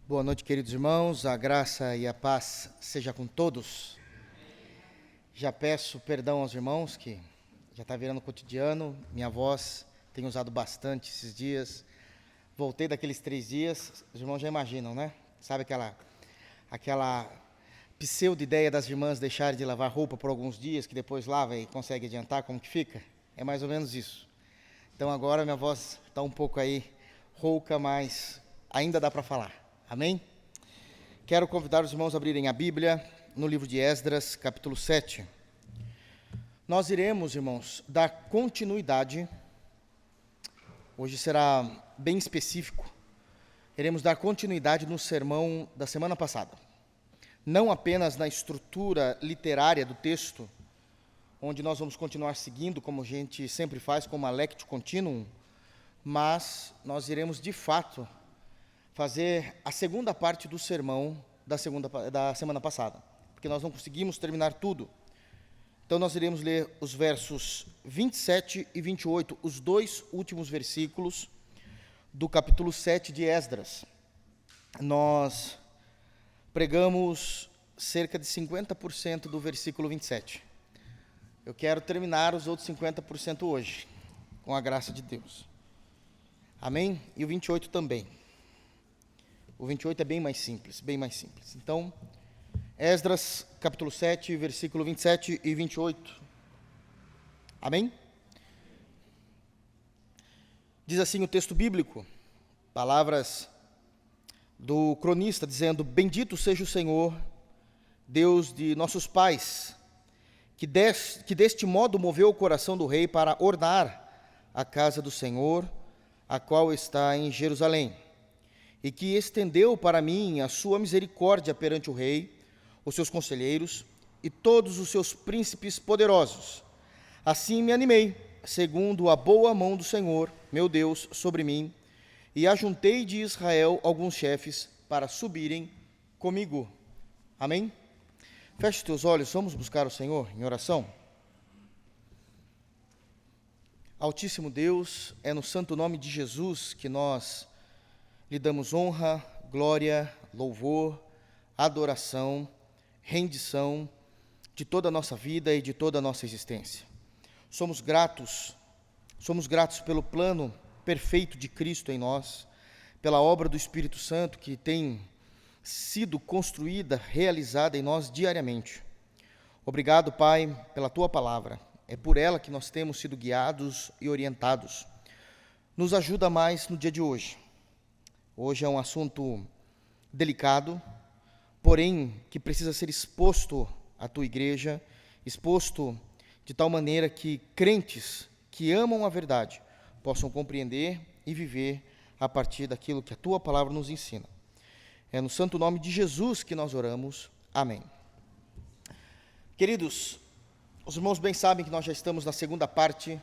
Boa noite, queridos irmãos, a graça e a paz seja com todos. Já peço perdão aos irmãos, que já está virando cotidiano, minha voz tem usado bastante esses dias. Voltei daqueles 3 dias, os irmãos já imaginam, né? Sabe aquela pseudo-ideia das irmãs deixarem de lavar roupa por alguns dias, que depois lava e consegue adiantar, como que fica? É mais ou menos isso. Então agora minha voz está um pouco aí rouca, mas ainda dá para falar. Amém? Quero convidar os irmãos a abrirem a Bíblia no livro de Esdras, capítulo 7. Nós iremos, irmãos, dar continuidade. Hoje será bem específico. Iremos dar continuidade no sermão da semana passada. Não apenas na estrutura literária do texto, onde nós vamos continuar seguindo, como a gente sempre faz, como a Lectio Continuum, mas nós iremos, de fato, fazer a segunda parte do sermão da semana passada, porque nós não conseguimos terminar tudo. Então nós iremos ler os versos 27 e 28, os 2 últimos versículos do capítulo 7 de Esdras. Nós pregamos cerca de 50% do versículo 27. Eu quero terminar os outros 50% hoje, com a graça de Deus. Amém? E o 28 também. O 28 é bem mais simples, bem mais simples. Então, Esdras, capítulo 7, versículo 27 e 28. Amém? Diz assim o texto bíblico, palavras do cronista, dizendo: Bendito seja o Senhor, Deus de nossos pais, que deste modo moveu o coração do rei para ornar a casa do Senhor, a qual está em Jerusalém, e que estendeu para mim a sua misericórdia perante o rei, os seus conselheiros e todos os seus príncipes poderosos. Assim me animei, segundo a boa mão do Senhor, meu Deus, sobre mim, e ajuntei de Israel alguns chefes para subirem comigo. Amém? Feche teus olhos, vamos buscar o Senhor em oração. Altíssimo Deus, é no santo nome de Jesus que nós lhe damos honra, glória, louvor, adoração, rendição de toda a nossa vida e de toda a nossa existência. Somos gratos pelo plano perfeito de Cristo em nós, pela obra do Espírito Santo que tem sido construída, realizada em nós diariamente. Obrigado, Pai, pela Tua palavra. É por ela que nós temos sido guiados e orientados. Nos ajuda mais no dia de hoje. Hoje é um assunto delicado, porém que precisa ser exposto à tua igreja, exposto de tal maneira que crentes que amam a verdade possam compreender e viver a partir daquilo que a tua palavra nos ensina. É no santo nome de Jesus que nós oramos. Amém. Queridos, os irmãos bem sabem que nós já estamos na segunda parte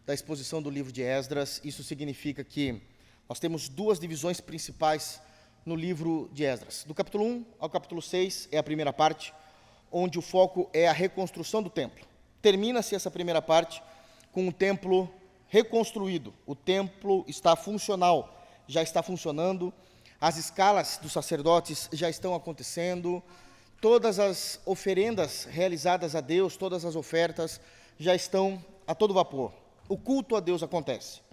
da exposição do livro de Esdras. Isso significa que nós temos 2 divisões principais no livro de Esdras. Do capítulo 1 ao capítulo 6 é a primeira parte, onde o foco é a reconstrução do templo. Termina-se essa primeira parte com o templo reconstruído. O templo está funcional, já está funcionando, as escalas dos sacerdotes já estão acontecendo, todas as oferendas realizadas a Deus, todas as ofertas já estão a todo vapor. O culto a Deus acontece.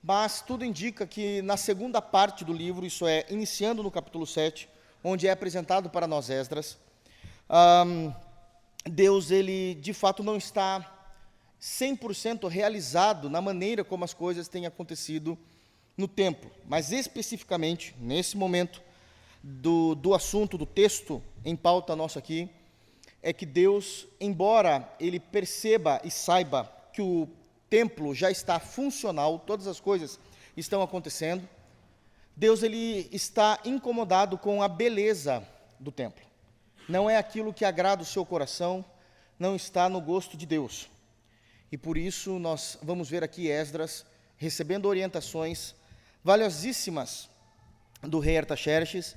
Mas tudo indica que na segunda parte do livro, isso é, iniciando no capítulo 7, onde é apresentado para nós Esdras, Deus, ele de fato não está 100% realizado na maneira como as coisas têm acontecido no templo. Mas especificamente, nesse momento do assunto, do texto em pauta nosso aqui, é que Deus, embora ele perceba e saiba que o templo já está funcional, todas as coisas estão acontecendo, Deus ele está incomodado com a beleza do templo. Não é aquilo que agrada o seu coração, não está no gosto de Deus. E por isso nós vamos ver aqui Esdras recebendo orientações valiosíssimas do rei Artaxerxes,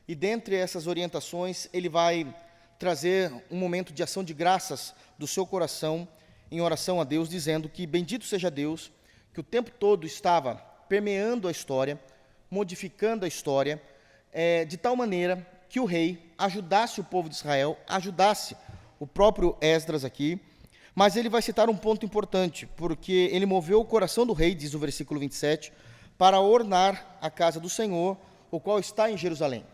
e dentre essas orientações ele vai trazer um momento de ação de graças do seu coração em oração a Deus, dizendo que bendito seja Deus, que o tempo todo estava permeando a história, modificando a história, de tal maneira que o rei ajudasse o povo de Israel, ajudasse o próprio Esdras aqui, mas ele vai citar um ponto importante, porque ele moveu o coração do rei, diz o versículo 27, para ornar a casa do Senhor, o qual está em Jerusalém.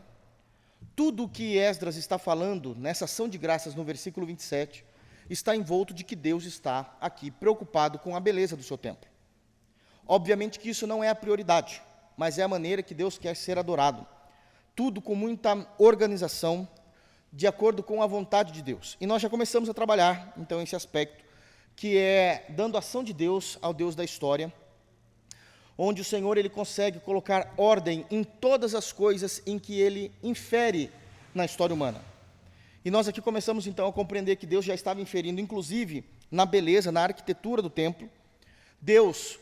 Tudo o que Esdras está falando nessa ação de graças no versículo 27 está envolto de que Deus está aqui preocupado com a beleza do seu templo. Obviamente que isso não é a prioridade, mas é a maneira que Deus quer ser adorado. Tudo com muita organização, de acordo com a vontade de Deus. E nós já começamos a trabalhar, então, esse aspecto, que é dando ação de Deus ao Deus da história, onde o Senhor ele consegue colocar ordem em todas as coisas em que ele infere na história humana. E nós aqui começamos então a compreender que Deus já estava inferindo, inclusive, na beleza, na arquitetura do templo.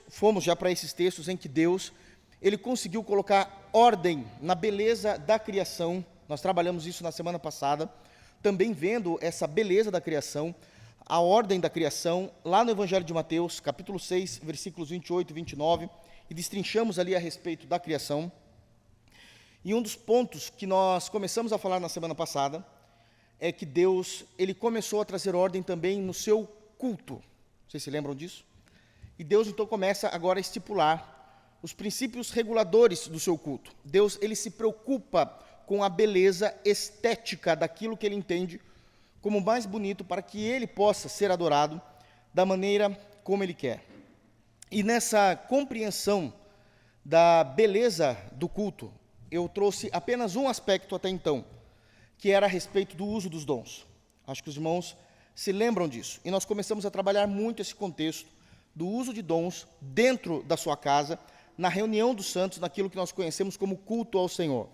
Fomos já para esses textos em que Deus, ele conseguiu colocar ordem na beleza da criação. Nós trabalhamos isso na semana passada, também vendo essa beleza da criação, a ordem da criação, lá no Evangelho de Mateus, capítulo 6, versículos 28 e 29, e destrinchamos ali a respeito da criação. E um dos pontos que nós começamos a falar na semana passada é que Deus, ele começou a trazer ordem também no seu culto. Vocês se lembram disso? E Deus então começa agora a estipular os princípios reguladores do seu culto. Deus, ele se preocupa com a beleza estética daquilo que ele entende como mais bonito para que ele possa ser adorado da maneira como ele quer. E nessa compreensão da beleza do culto, eu trouxe apenas um aspecto até então, que era a respeito do uso dos dons. Acho que os irmãos se lembram disso. E nós começamos a trabalhar muito esse contexto do uso de dons dentro da sua casa, na reunião dos santos, naquilo que nós conhecemos como culto ao Senhor.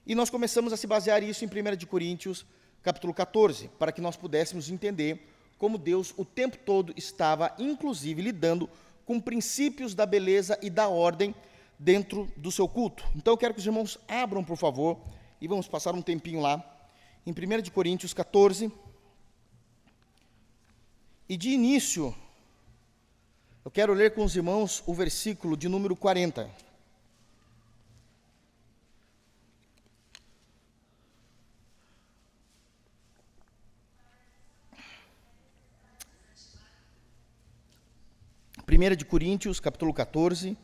E nós começamos a se basear isso em 1 Coríntios, capítulo 14, para que nós pudéssemos entender como Deus o tempo todo estava, inclusive, lidando com princípios da beleza e da ordem dentro do seu culto. Então eu quero que os irmãos abram, por favor, e vamos passar um tempinho lá, em 1 Coríntios 14, e de início, eu quero ler com os irmãos o versículo de número 40. Primeira de Coríntios, capítulo 14,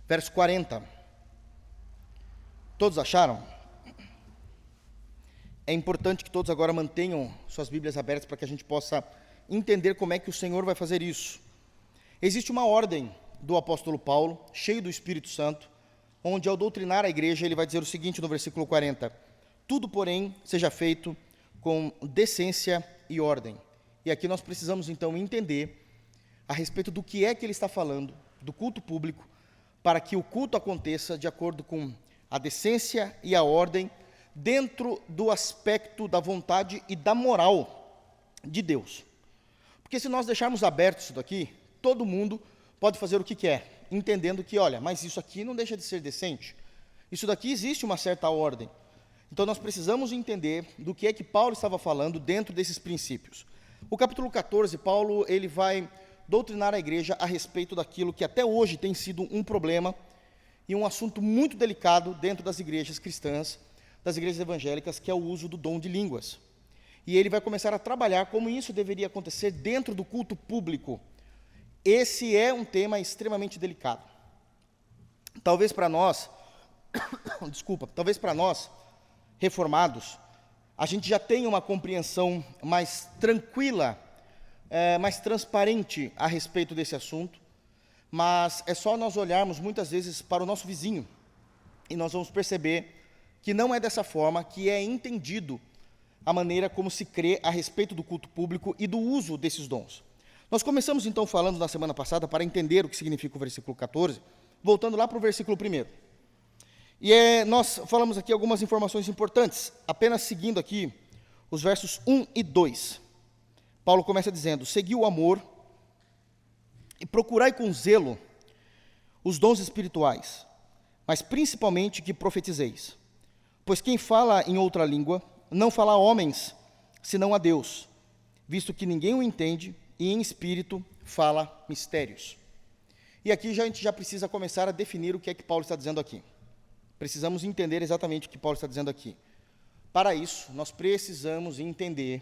verso 40. Todos acharam? É importante que todos agora mantenham suas Bíblias abertas para que a gente possa entender como é que o Senhor vai fazer isso. Existe uma ordem do apóstolo Paulo, cheio do Espírito Santo, onde ao doutrinar a igreja, ele vai dizer o seguinte no versículo 40: tudo, porém, seja feito com decência e ordem. E aqui nós precisamos então entender a respeito do que é que ele está falando, do culto público, para que o culto aconteça de acordo com a decência e a ordem, dentro do aspecto da vontade e da moral de Deus. Porque se nós deixarmos aberto isso daqui, todo mundo pode fazer o que quer, entendendo que, olha, mas isso aqui não deixa de ser decente. Isso daqui existe uma certa ordem. Então nós precisamos entender do que é que Paulo estava falando dentro desses princípios. O capítulo 14, Paulo, ele vai doutrinar a igreja a respeito daquilo que até hoje tem sido um problema e um assunto muito delicado dentro das igrejas cristãs, das igrejas evangélicas, que é o uso do dom de línguas. E ele vai começar a trabalhar como isso deveria acontecer dentro do culto público. Esse é um tema extremamente delicado. Talvez para nós, talvez para nós, reformados, a gente já tenha uma compreensão mais tranquila, mais transparente a respeito desse assunto, mas é só nós olharmos muitas vezes para o nosso vizinho e nós vamos perceber que não é dessa forma que é entendido a maneira como se crê a respeito do culto público e do uso desses dons. Nós começamos então falando na semana passada para entender o que significa o versículo 14, voltando lá para o versículo 1. E nós falamos aqui algumas informações importantes, apenas seguindo aqui os versos 1 e 2. Paulo começa dizendo: segui o amor e procurai com zelo os dons espirituais, mas principalmente que profetizeis. Pois quem fala em outra língua não fala a homens, senão a Deus, visto que ninguém o entende, e em espírito fala mistérios. E aqui a gente já precisa começar a definir o que é que Paulo está dizendo aqui. Precisamos entender exatamente o que Paulo está dizendo aqui. Para isso, nós precisamos entender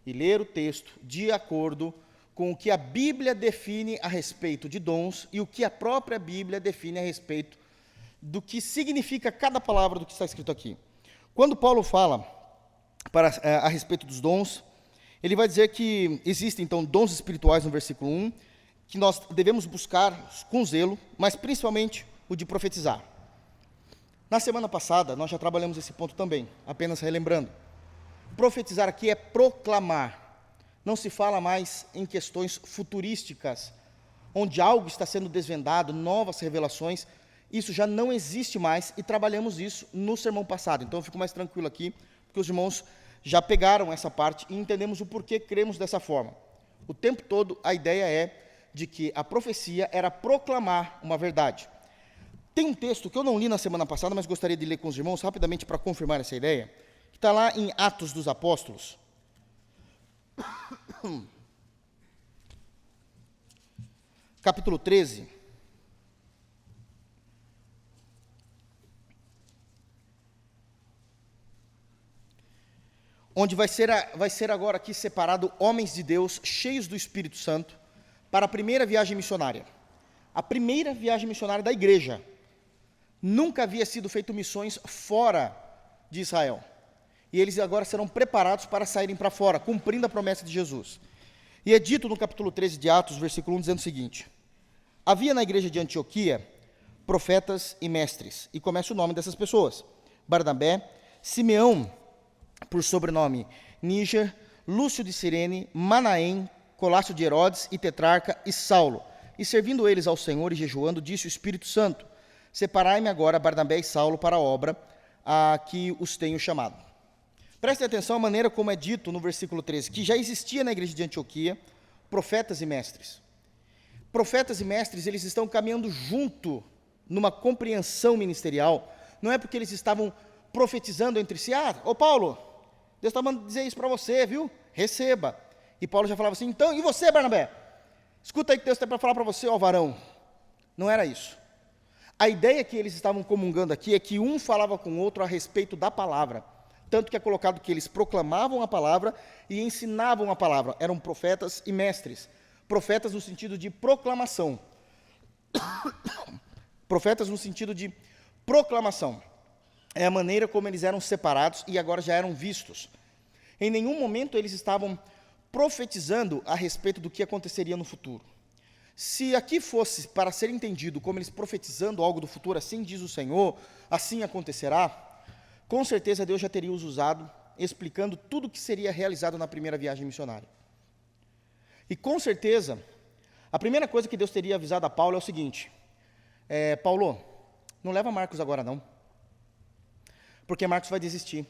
e ler o texto de acordo com o que a Bíblia define a respeito de dons e o que a própria Bíblia define a respeito do que significa cada palavra do que está escrito aqui. Quando Paulo fala a respeito dos dons, ele vai dizer que existem, então, dons espirituais no versículo 1, que nós devemos buscar com zelo, mas principalmente o de profetizar. Na semana passada, nós já trabalhamos esse ponto também, apenas relembrando. Profetizar aqui é proclamar. Não se fala mais em questões futurísticas, onde algo está sendo desvendado, novas revelações. Isso já não existe mais e trabalhamos isso no sermão passado. Então eu fico mais tranquilo aqui, porque os irmãos já pegaram essa parte e entendemos o porquê cremos dessa forma. O tempo todo a ideia é de que a profecia era proclamar uma verdade. Tem um texto que eu não li na semana passada, mas gostaria de ler com os irmãos rapidamente para confirmar essa ideia, que está lá em Atos dos Apóstolos. Capítulo 13. Onde vai ser agora aqui separado homens de Deus, cheios do Espírito Santo, para a primeira viagem missionária. A primeira viagem missionária da igreja. Nunca havia sido feito missões fora de Israel. E eles agora serão preparados para saírem para fora, cumprindo a promessa de Jesus. E é dito no capítulo 13 de Atos, versículo 1, dizendo o seguinte: havia na igreja de Antioquia profetas e mestres. E começa o nome dessas pessoas: Barnabé, Simeão, por sobrenome Níger, Lúcio de Cirene, Manaém, Colácio de Herodes e Tetrarca e Saulo. E servindo eles ao Senhor e jejuando, disse o Espírito Santo: separai-me agora Barnabé e Saulo para a obra a que os tenho chamado. Prestem atenção à maneira como é dito no versículo 13, que já existia na igreja de Antioquia profetas e mestres. Profetas e mestres, eles estão caminhando junto numa compreensão ministerial. Não é porque eles estavam profetizando entre si: ô Paulo, Deus está mandando dizer isso para você, viu? Receba. E Paulo já falava assim: então, e você, Barnabé? Escuta aí que Deus tem para falar para você, ó varão. Não era isso. A ideia que eles estavam comungando aqui é que um falava com o outro a respeito da palavra. Tanto que é colocado que eles proclamavam a palavra e ensinavam a palavra. Eram profetas e mestres. Profetas no sentido de proclamação. Profetas no sentido de proclamação. É a maneira como eles eram separados e agora já eram vistos. Em nenhum momento eles estavam profetizando a respeito do que aconteceria no futuro. Se aqui fosse para ser entendido como eles profetizando algo do futuro, assim diz o Senhor, assim acontecerá, com certeza Deus já teria os usado, explicando tudo o que seria realizado na primeira viagem missionária. E com certeza, a primeira coisa que Deus teria avisado a Paulo é o seguinte: Paulo, não leva Marcos agora não, porque Marcos vai desistir,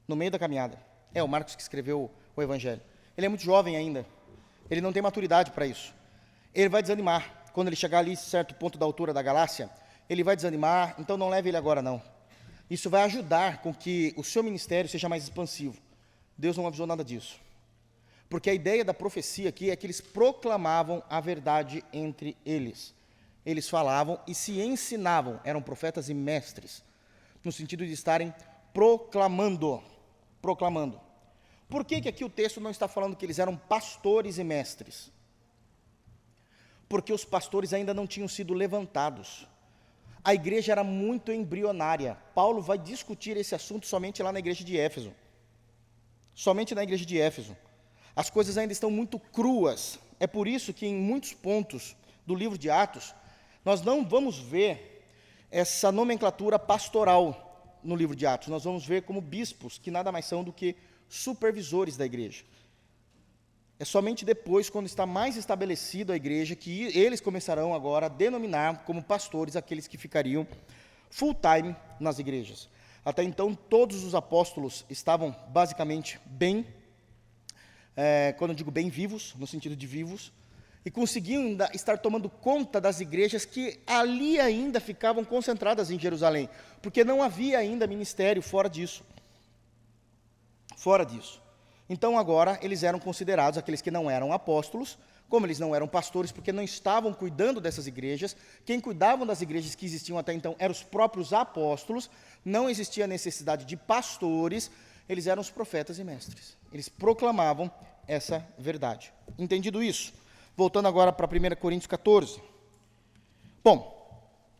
no meio da caminhada. É o Marcos que escreveu o Evangelho. Ele é muito jovem ainda, ele não tem maturidade para isso. Ele vai desanimar, quando ele chegar ali, certo ponto da altura da galáxia, ele vai desanimar, então não leve ele agora não. Isso vai ajudar com que o seu ministério seja mais expansivo. Deus não avisou nada disso. Porque a ideia da profecia aqui é que eles proclamavam a verdade entre eles. Eles falavam e se ensinavam, eram profetas e mestres, no sentido de estarem proclamando. Por que aqui o texto não está falando que eles eram pastores e mestres? Porque os pastores ainda não tinham sido levantados. A igreja era muito embrionária. Paulo vai discutir esse assunto somente lá na igreja de Éfeso. Somente na igreja de Éfeso. As coisas ainda estão muito cruas. É por isso que em muitos pontos do livro de Atos, nós não vamos ver essa nomenclatura pastoral no livro de Atos. Nós vamos ver como bispos, que nada mais são do que supervisores da igreja. É somente depois, quando está mais estabelecido a igreja, que eles começarão agora a denominar como pastores aqueles que ficariam full time nas igrejas. Até então, todos os apóstolos estavam basicamente bem, quando eu digo bem, vivos, no sentido de vivos, e conseguiam ainda estar tomando conta das igrejas que ali ainda ficavam concentradas em Jerusalém, porque não havia ainda ministério fora disso. Então agora eles eram considerados, aqueles que não eram apóstolos, Como eles não eram pastores, porque não estavam cuidando dessas igrejas, quem cuidavam das igrejas que existiam até então eram os próprios apóstolos, não existia necessidade de pastores, eles eram os profetas e mestres. Eles proclamavam essa verdade. Entendido isso? Voltando agora para 1 Coríntios 14. Bom,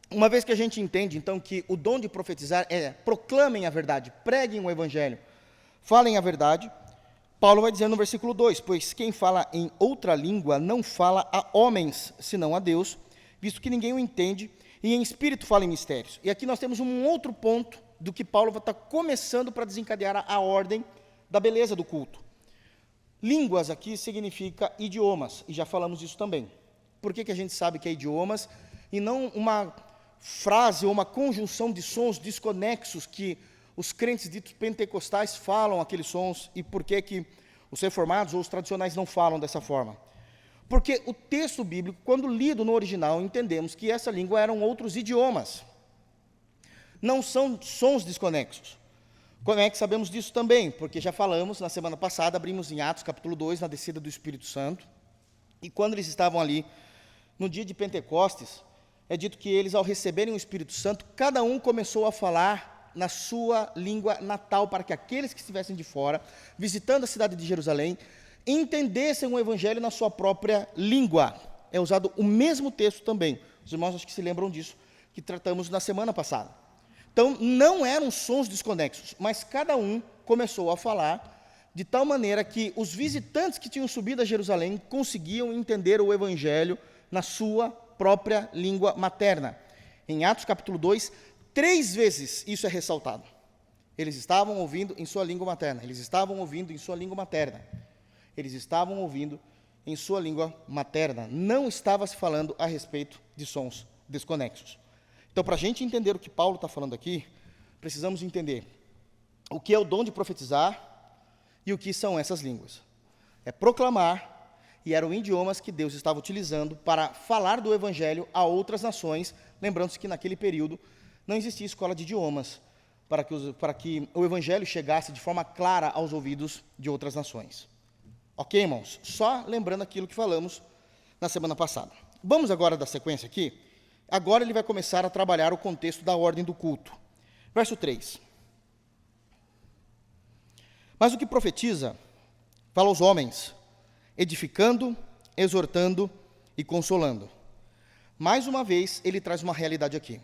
uma vez que a gente entende, então, que o dom de profetizar é proclamem a verdade, preguem o evangelho, falem a verdade, Paulo vai dizer no versículo 2, pois quem fala em outra língua não fala a homens, senão a Deus, visto que ninguém o entende, e em espírito fala em mistérios. E aqui nós temos um outro ponto do que Paulo está começando para desencadear a ordem da beleza do culto. Línguas aqui significa idiomas, e já falamos disso também. Por que a gente sabe que é idiomas, e não uma frase ou uma conjunção de sons desconexos que os crentes ditos pentecostais falam aqueles sons, e por que os reformados ou os tradicionais não falam dessa forma? Porque o texto bíblico, quando lido no original, entendemos que essa língua eram outros idiomas. Não são sons desconexos. Como é que sabemos disso também? Porque já falamos, na semana passada, abrimos em Atos capítulo 2, na descida do Espírito Santo, e quando eles estavam ali, no dia de Pentecostes, é dito que eles, ao receberem o Espírito Santo, cada um começou a falar na sua língua natal, para que aqueles que estivessem de fora, visitando a cidade de Jerusalém, entendessem o evangelho na sua própria língua. É usado o mesmo texto também. Os irmãos acho que se lembram disso, que tratamos na semana passada. Então, não eram sons desconexos, mas cada um começou a falar de tal maneira que os visitantes que tinham subido a Jerusalém conseguiam entender o evangelho na sua própria língua materna. Em Atos capítulo 2, 3 vezes isso é ressaltado. Eles estavam ouvindo em sua língua materna. Eles estavam ouvindo em sua língua materna. Eles estavam ouvindo em sua língua materna. Não estava se falando a respeito de sons desconexos. Então, para a gente entender o que Paulo está falando aqui, precisamos entender o que é o dom de profetizar e o que são essas línguas. É proclamar, e eram idiomas que Deus estava utilizando para falar do evangelho a outras nações, lembrando-se que naquele período não existia escola de idiomas para que o evangelho chegasse de forma clara aos ouvidos de outras nações. Ok, irmãos? Só lembrando aquilo que falamos na semana passada. Vamos agora dar sequência aqui. Agora ele vai começar a trabalhar o contexto da ordem do culto. Verso 3. Mas o que profetiza, fala aos homens, edificando, exortando e consolando. Mais uma vez, ele traz uma realidade aqui.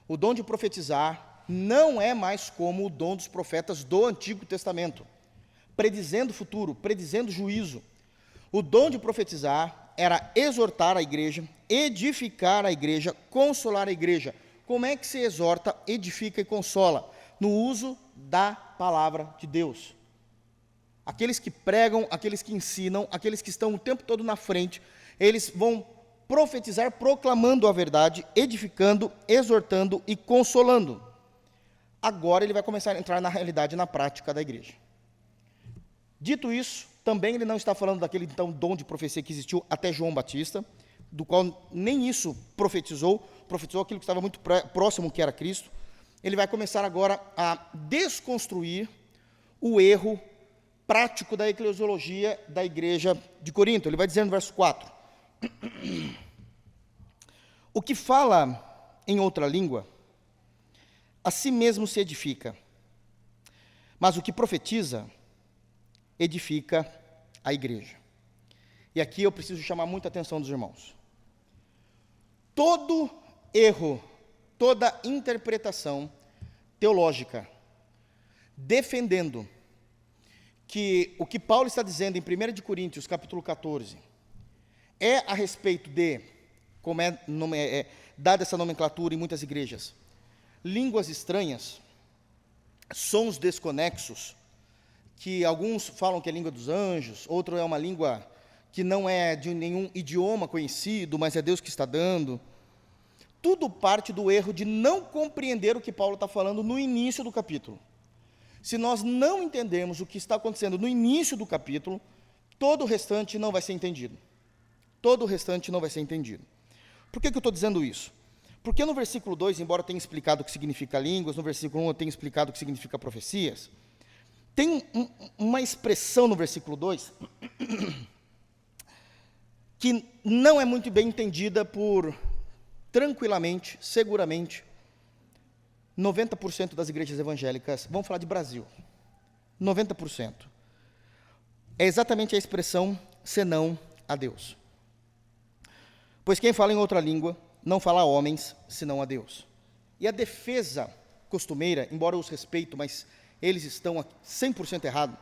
O dom de profetizar não é mais como o dom dos profetas do Antigo Testamento, predizendo o futuro, predizendo juízo. O dom de profetizar era exortar a igreja, edificar a igreja, consolar a igreja. Como é que se exorta, edifica e consola? No uso da palavra de Deus. Aqueles que pregam, aqueles que ensinam, aqueles que estão o tempo todo na frente, eles vão profetizar proclamando a verdade, edificando, exortando e consolando. Agora ele vai começar a entrar na realidade, na prática da igreja. Dito isso, também ele não está falando daquele então dom de profecia que existiu até João Batista, do qual nem isso profetizou aquilo que estava muito próximo, que era Cristo. Ele vai começar agora a desconstruir o erro prático da eclesiologia da igreja de Corinto. Ele vai dizer no verso 4, o que fala em outra língua, a si mesmo se edifica, mas o que profetiza, edifica a igreja. E aqui eu preciso chamar muita atenção dos irmãos. Todo erro, toda interpretação teológica, defendendo que o que Paulo está dizendo em 1 Coríntios, capítulo 14, é a respeito de, como é dada essa nomenclatura em muitas igrejas, línguas estranhas, sons desconexos, que alguns falam que é a língua dos anjos, outro é uma língua que não é de nenhum idioma conhecido, mas é Deus que está dando. Tudo parte do erro de não compreender o que Paulo está falando no início do capítulo. Se nós não entendermos o que está acontecendo no início do capítulo, todo o restante não vai ser entendido. Todo o restante não vai ser entendido. Por que eu estou dizendo isso? Porque no versículo 2, embora eu tenha explicado o que significa línguas, no versículo 1 eu tenho explicado o que significa profecias, tem uma expressão no versículo 2 que não é muito bem entendida por, tranquilamente, seguramente, 90% das igrejas evangélicas. Vamos falar de Brasil. 90%. É exatamente a expressão senão a Deus. Pois quem fala em outra língua não fala a homens, senão a Deus. E a defesa costumeira, embora eu os respeito, mas eles estão 100% errados.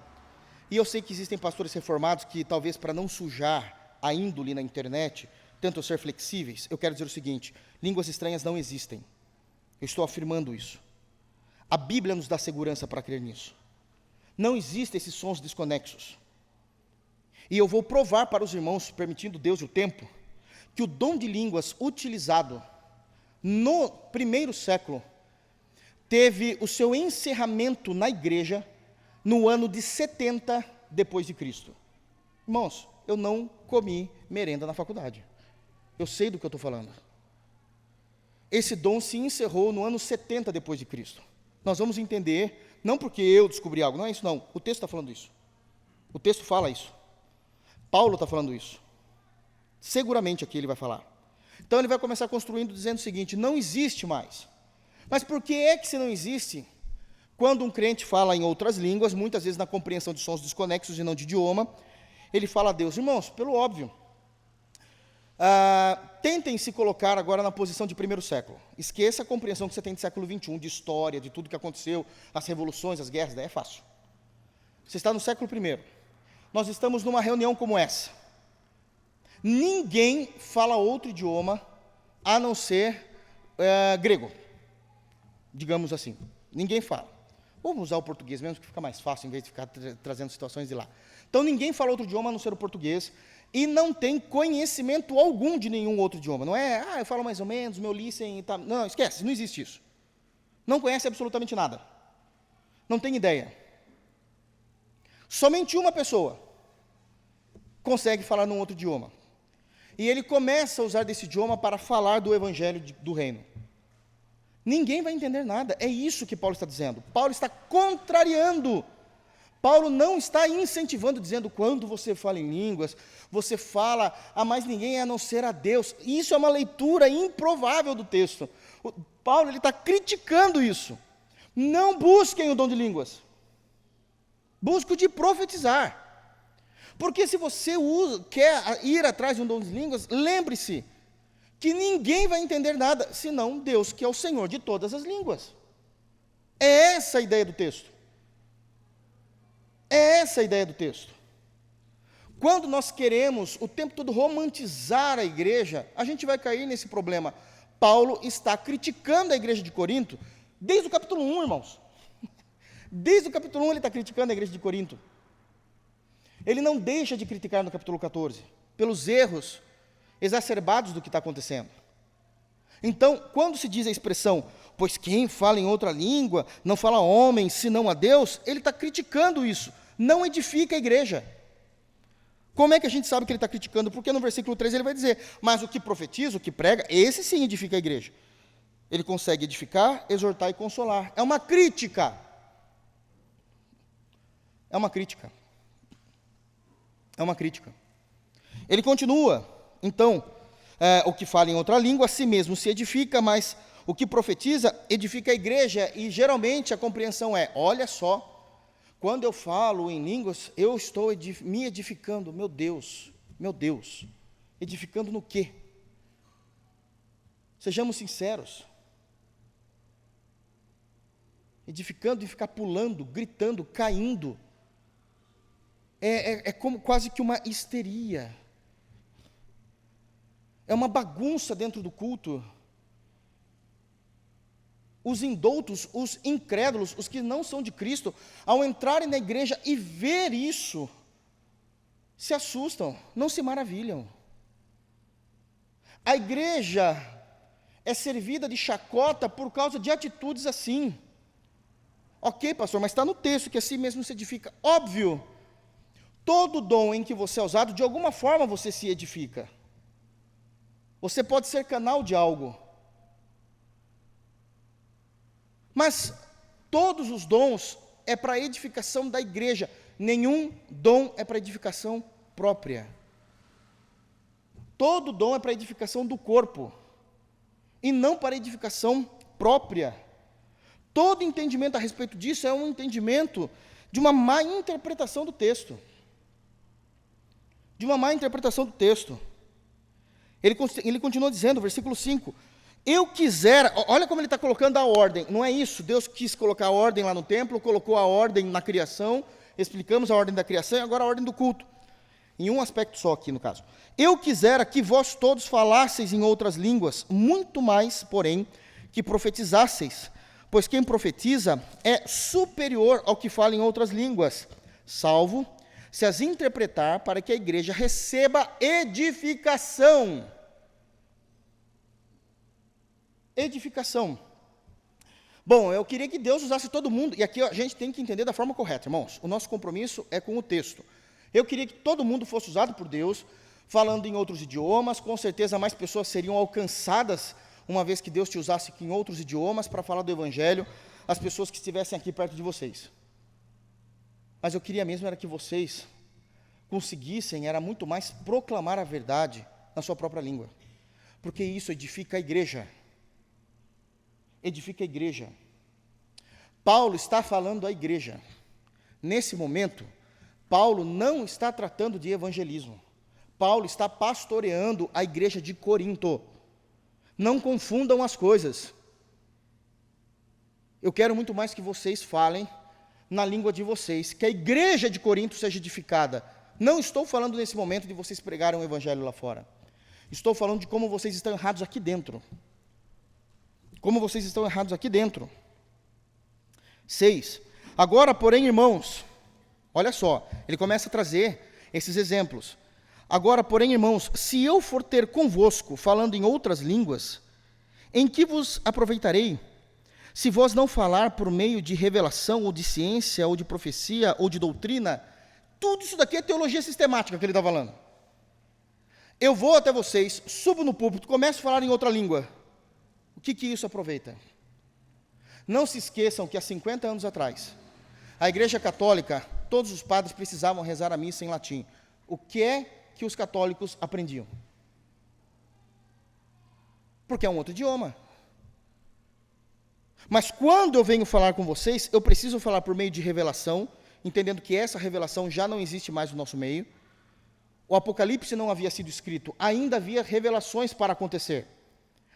E eu sei que existem pastores reformados que, talvez para não sujar a índole na internet, tentam ser flexíveis. Eu quero dizer o seguinte: línguas estranhas não existem. Eu estou afirmando isso. A Bíblia nos dá segurança para crer nisso. Não existem esses sons desconexos. E eu vou provar para os irmãos, permitindo Deus e o tempo, que o dom de línguas utilizado no primeiro século teve o seu encerramento na igreja no ano de 70 depois de Cristo. Irmãos, eu não comi merenda na faculdade. Eu sei do que eu estou falando. Esse dom se encerrou no ano 70 depois de Cristo. Nós vamos entender, não porque eu descobri algo, não é isso não. O texto está falando isso. O texto fala isso. Paulo está falando isso. Seguramente aqui ele vai falar. Então ele vai começar construindo dizendo o seguinte: não existe mais. Mas por que é que se não existe? Quando um crente fala em outras línguas, muitas vezes na compreensão de sons desconexos e não de idioma, ele fala a Deus. Irmãos, pelo óbvio, tentem se colocar agora na posição de primeiro século. Esqueça a compreensão que você tem de século XXI, de história, de tudo que aconteceu, as revoluções, as guerras, daí é fácil. Você está no século I. Nós estamos numa reunião como essa. Ninguém fala outro idioma a não ser grego, digamos assim. Ninguém fala. Vamos usar o português mesmo, que fica mais fácil, em vez de ficar trazendo situações de lá. Então, ninguém fala outro idioma a não ser o português, e não tem conhecimento algum de nenhum outro idioma. Não é, eu falo mais ou menos, meu listening e tal. Não, esquece, não existe isso. Não conhece absolutamente nada. Não tem ideia. Somente uma pessoa consegue falar num outro idioma. E ele começa a usar desse idioma para falar do evangelho do reino. Ninguém vai entender nada. É isso que Paulo está dizendo. Paulo está contrariando. Paulo não está incentivando, dizendo, quando você fala em línguas, você fala a mais ninguém a não ser a Deus. Isso é uma leitura improvável do texto. Paulo ele está criticando isso. Não busquem o dom de línguas. Busque o de profetizar. Porque se você quer ir atrás de um dom de línguas, lembre-se que ninguém vai entender nada, senão Deus, que é o Senhor de todas as línguas. É essa a ideia do texto. É essa a ideia do texto. Quando nós queremos o tempo todo romantizar a igreja, a gente vai cair nesse problema. Paulo está criticando a igreja de Corinto desde o capítulo 1, irmãos. Desde o capítulo 1 ele está criticando a igreja de Corinto. Ele não deixa de criticar no capítulo 14, pelos erros exacerbados do que está acontecendo. Então, quando se diz a expressão, pois quem fala em outra língua, não fala a homem, senão a Deus, ele está criticando isso, não edifica a igreja. Como é que a gente sabe que ele está criticando? Porque no versículo 3 ele vai dizer, mas o que profetiza, o que prega, esse sim edifica a igreja. Ele consegue edificar, exortar e consolar. É uma crítica. É uma crítica. É uma crítica. Ele continua, então, o que fala em outra língua, a si mesmo se edifica, mas o que profetiza, edifica a igreja, e geralmente a compreensão é, olha só, quando eu falo em línguas, eu estou me edificando, meu Deus, edificando no quê? Sejamos sinceros. Edificando e ficar pulando, gritando, caindo, é como quase que uma histeria. É uma bagunça dentro do culto. Os indoutos, os incrédulos, os que não são de Cristo, ao entrarem na igreja e ver isso, se assustam, não se maravilham. A igreja é servida de chacota por causa de atitudes assim. Ok, pastor, mas está no texto que assim mesmo se edifica. Óbvio, todo dom em que você é usado, de alguma forma você se edifica. Você pode ser canal de algo. Mas todos os dons é para a edificação da igreja. Nenhum dom é para edificação própria. Todo dom é para edificação do corpo, e não para edificação própria. Todo entendimento a respeito disso é um entendimento de uma má interpretação do texto. De uma má interpretação do texto. Ele continua dizendo, versículo 5, eu quisera, olha como ele está colocando a ordem, não é isso, Deus quis colocar a ordem lá no templo, colocou a ordem na criação, explicamos a ordem da criação e agora a ordem do culto, em um aspecto só aqui no caso. Eu quisera que vós todos falasseis em outras línguas, muito mais, porém, que profetizasseis, pois quem profetiza é superior ao que fala em outras línguas, salvo se as interpretar para que a igreja receba edificação. Edificação. Bom, eu queria que Deus usasse todo mundo, e aqui a gente tem que entender da forma correta, irmãos. O nosso compromisso é com o texto. Eu queria que todo mundo fosse usado por Deus, falando em outros idiomas, com certeza mais pessoas seriam alcançadas, uma vez que Deus te usasse em outros idiomas para falar do Evangelho, as pessoas que estivessem aqui perto de vocês. Mas eu queria mesmo era que vocês conseguissem, era muito mais proclamar a verdade na sua própria língua, porque isso edifica a igreja. Edifica a igreja. Paulo está falando à igreja. Nesse momento, Paulo não está tratando de evangelismo. Paulo está pastoreando a igreja de Corinto. Não confundam as coisas. Eu quero muito mais que vocês falem na língua de vocês, que a igreja de Corinto seja edificada. Não estou falando nesse momento de vocês pregarem o evangelho lá fora. Estou falando de como vocês estão errados aqui dentro. Como vocês estão errados aqui dentro. 6. Agora, porém, irmãos, olha só, ele começa a trazer esses exemplos. Agora, porém, irmãos, se eu for ter convosco, falando em outras línguas, em que vos aproveitarei? Se vós não falar por meio de revelação, ou de ciência, ou de profecia, ou de doutrina, tudo isso daqui é teologia sistemática que ele está falando. Eu vou até vocês, subo no púlpito, começo a falar em outra língua. O que isso aproveita? Não se esqueçam que há 50 anos atrás, a Igreja Católica, todos os padres precisavam rezar a missa em latim. O que é que os católicos aprendiam? Porque é um outro idioma. Mas quando eu venho falar com vocês, eu preciso falar por meio de revelação, entendendo que essa revelação já não existe mais no nosso meio. O Apocalipse não havia sido escrito, ainda havia revelações para acontecer.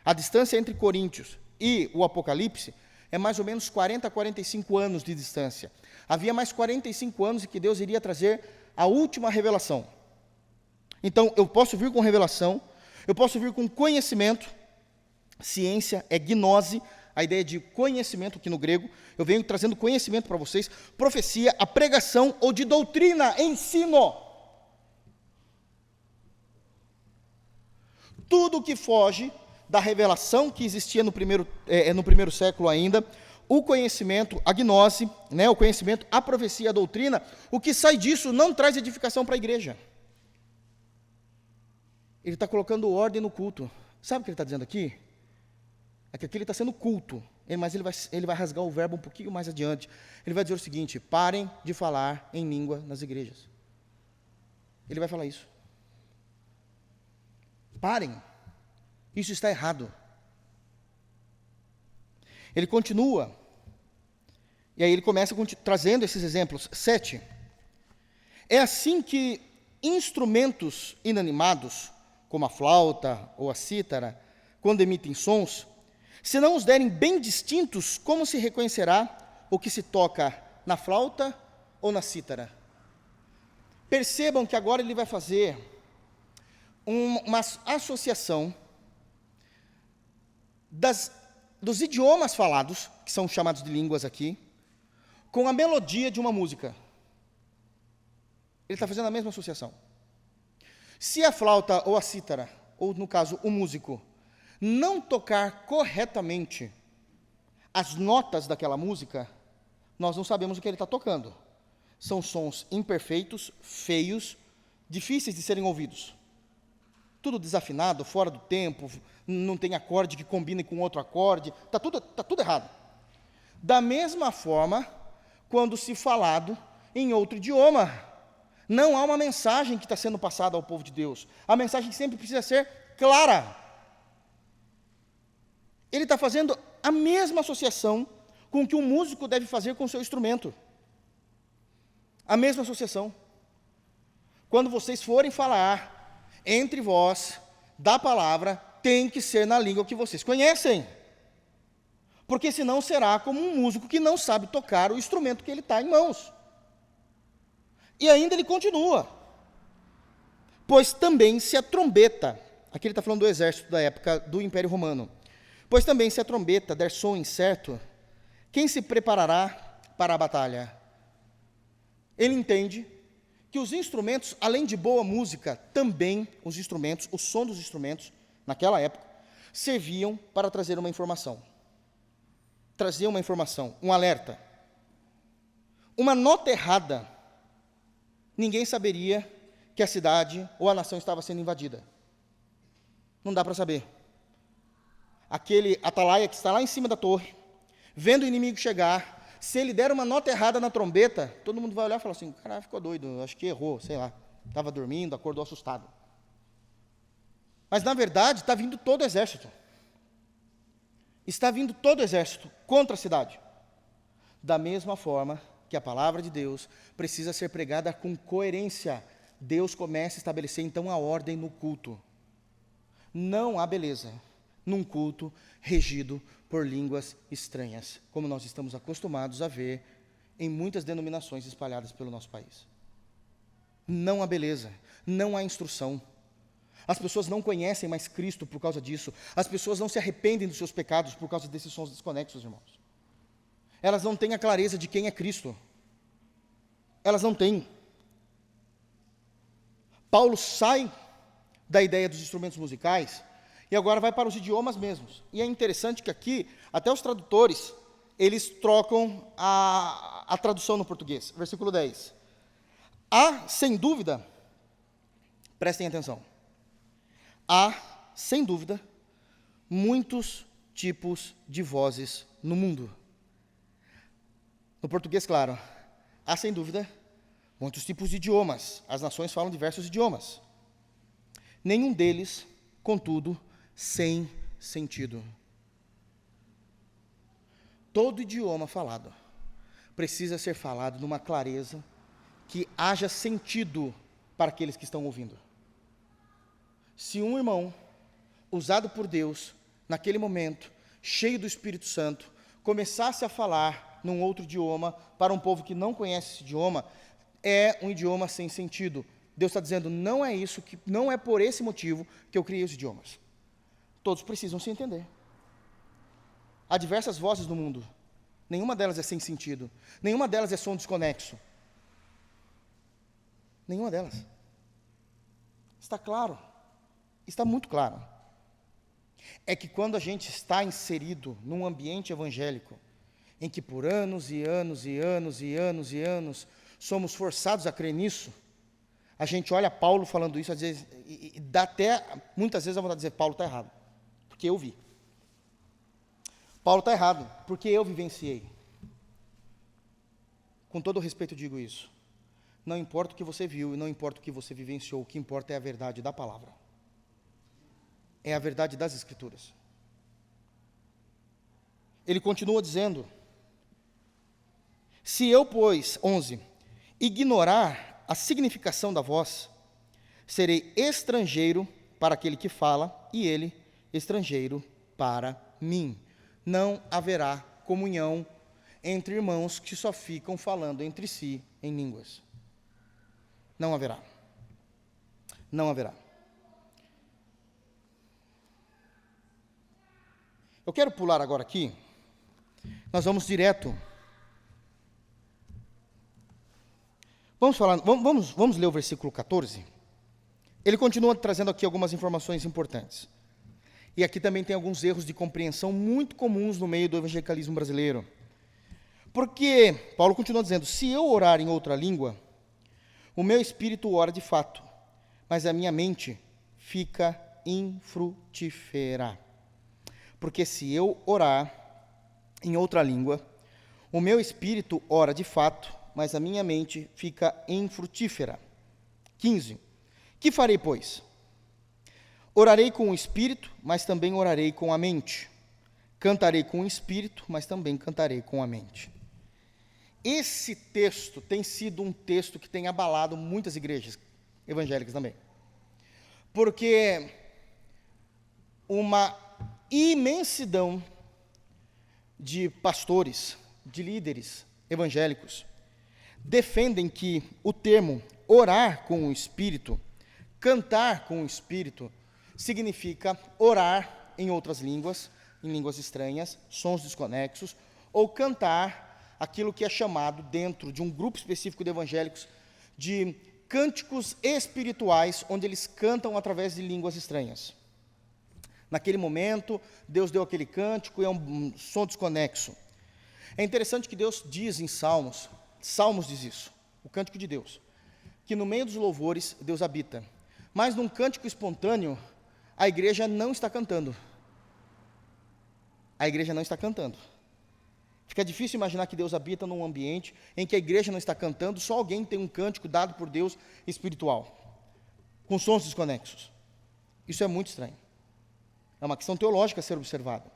A distância entre Coríntios e o Apocalipse é mais ou menos 40 a 45 anos de distância. Havia mais 45 anos em que Deus iria trazer a última revelação. Então, eu posso vir com revelação, eu posso vir com conhecimento, ciência é gnose, a ideia de conhecimento aqui no grego, eu venho trazendo conhecimento para vocês, profecia, a pregação ou de doutrina, ensino. Tudo que foge da revelação que existia no primeiro século ainda, o conhecimento, a gnose, o conhecimento, a profecia, a doutrina, o que sai disso não traz edificação para a igreja. Ele está colocando ordem no culto. Sabe o que ele está dizendo aqui? É que aqui ele está sendo culto, mas ele vai rasgar o verbo um pouquinho mais adiante. Ele vai dizer o seguinte: parem de falar em língua nas igrejas. Ele vai falar isso. Parem. Isso está errado. Ele continua, e aí ele começa trazendo esses exemplos. 7. É assim que instrumentos inanimados, como a flauta ou a cítara, quando emitem sons, se não os derem bem distintos, como se reconhecerá o que se toca na flauta ou na cítara? Percebam que agora ele vai fazer uma associação dos idiomas falados, que são chamados de línguas aqui, com a melodia de uma música. Ele está fazendo a mesma associação. Se a flauta ou a cítara, ou no caso o músico, não tocar corretamente as notas daquela música, nós não sabemos o que ele está tocando. São sons imperfeitos, feios, difíceis de serem ouvidos. Tudo desafinado, fora do tempo, não tem acorde que combine com outro acorde, está tudo errado. Da mesma forma, quando se falado em outro idioma, Não há uma mensagem que está sendo passada ao povo de Deus. A mensagem sempre precisa ser clara. Ele está fazendo a mesma associação com o que um músico deve fazer com o seu instrumento. A mesma associação. Quando vocês forem falar entre vós da palavra, tem que ser na língua que vocês conhecem. Porque senão será como um músico que não sabe tocar o instrumento que ele está em mãos. E ainda ele continua. Pois também se a trombeta, aqui ele está falando do exército da época do Império Romano, pois também se a trombeta der som incerto, quem se preparará para a batalha? Ele entende que os instrumentos, além de boa música, também os instrumentos, o som dos instrumentos, naquela época, serviam para trazer uma informação. Trazer uma informação, um alerta. Uma nota errada, ninguém saberia que a cidade ou a nação estava sendo invadida. Não dá para saber. Aquele atalaia que está lá em cima da torre, vendo o inimigo chegar, se ele der uma nota errada na trombeta, todo mundo vai olhar e falar assim, caralho, ficou doido, acho que errou, sei lá, estava dormindo, acordou assustado. Mas, na verdade, está vindo todo o exército. Está vindo todo o exército contra a cidade. Da mesma forma que a palavra de Deus precisa ser pregada com coerência, Deus começa a estabelecer, então, a ordem no culto. Não há beleza num culto regido por línguas estranhas, como nós estamos acostumados a ver em muitas denominações espalhadas pelo nosso país. Não há beleza, não há instrução. As pessoas não conhecem mais Cristo por causa disso. As pessoas não se arrependem dos seus pecados por causa desses sons desconexos, irmãos. Elas não têm a clareza de quem é Cristo. Elas não têm. Paulo sai da ideia dos instrumentos musicais e agora vai para os idiomas mesmos. E é interessante que aqui, até os tradutores, eles trocam a tradução no português. Versículo 10. Há, sem dúvida, prestem atenção, há, sem dúvida, muitos tipos de vozes no mundo. No português, claro, há, sem dúvida, muitos tipos de idiomas. As nações falam diversos idiomas. Nenhum deles, contudo, sem sentido. Todo idioma falado precisa ser falado numa clareza que haja sentido para aqueles que estão ouvindo. Se um irmão, usado por Deus, naquele momento, cheio do Espírito Santo, começasse a falar num outro idioma, para um povo que não conhece esse idioma, é um idioma sem sentido. Deus está dizendo, não é isso, não é por esse motivo que eu criei os idiomas. Todos precisam se entender. Há diversas vozes no mundo, nenhuma delas é sem sentido, nenhuma delas é som desconexo. Nenhuma delas. Está claro, está muito claro. É que quando a gente está inserido num ambiente evangélico, em que por anos e anos e anos e anos e anos somos forçados a crer nisso, a gente olha Paulo falando isso, às vezes, e dá até, muitas vezes, a vontade de dizer, Paulo está errado, porque eu vi. Paulo está errado, porque eu vivenciei. Com todo o respeito digo isso. Não importa o que você viu e não importa o que você vivenciou, o que importa é a verdade da palavra. É a verdade das Escrituras. Ele continua dizendo, se eu, pois, 11, ignorar a significação da voz, serei estrangeiro para aquele que fala, e ele estrangeiro para mim. Não haverá comunhão entre irmãos que só ficam falando entre si em línguas. Não haverá. Não haverá. Eu quero pular agora aqui, nós vamos direto. Vamos ler o versículo 14. Ele continua trazendo aqui algumas informações importantes. E aqui também tem alguns erros de compreensão muito comuns no meio do evangelicalismo brasileiro. Porque, Paulo continua dizendo, se eu orar em outra língua, o meu espírito ora de fato, mas a minha mente fica infrutífera. Porque se eu orar em outra língua, o meu espírito ora de fato, mas a minha mente fica infrutífera. 15. Que farei, pois? Orarei com o espírito, mas também orarei com a mente. Cantarei com o espírito, mas também cantarei com a mente. Esse texto tem sido um texto que tem abalado muitas igrejas evangélicas também. Porque uma imensidão de pastores, de líderes evangélicos, defendem que o termo orar com o Espírito, cantar com o Espírito, significa orar em outras línguas, em línguas estranhas, sons desconexos, ou cantar aquilo que é chamado, dentro de um grupo específico de evangélicos, de cânticos espirituais, onde eles cantam através de línguas estranhas. Naquele momento, Deus deu aquele cântico e é um som desconexo. É interessante que Deus diz em Salmos diz isso, o cântico de Deus, que no meio dos louvores Deus habita. Mas num cântico espontâneo, a igreja não está cantando. A igreja não está cantando. Fica difícil imaginar que Deus habita num ambiente em que a igreja não está cantando, só alguém tem um cântico dado por Deus espiritual, com sons desconexos. Isso é muito estranho. É uma questão teológica a ser observada.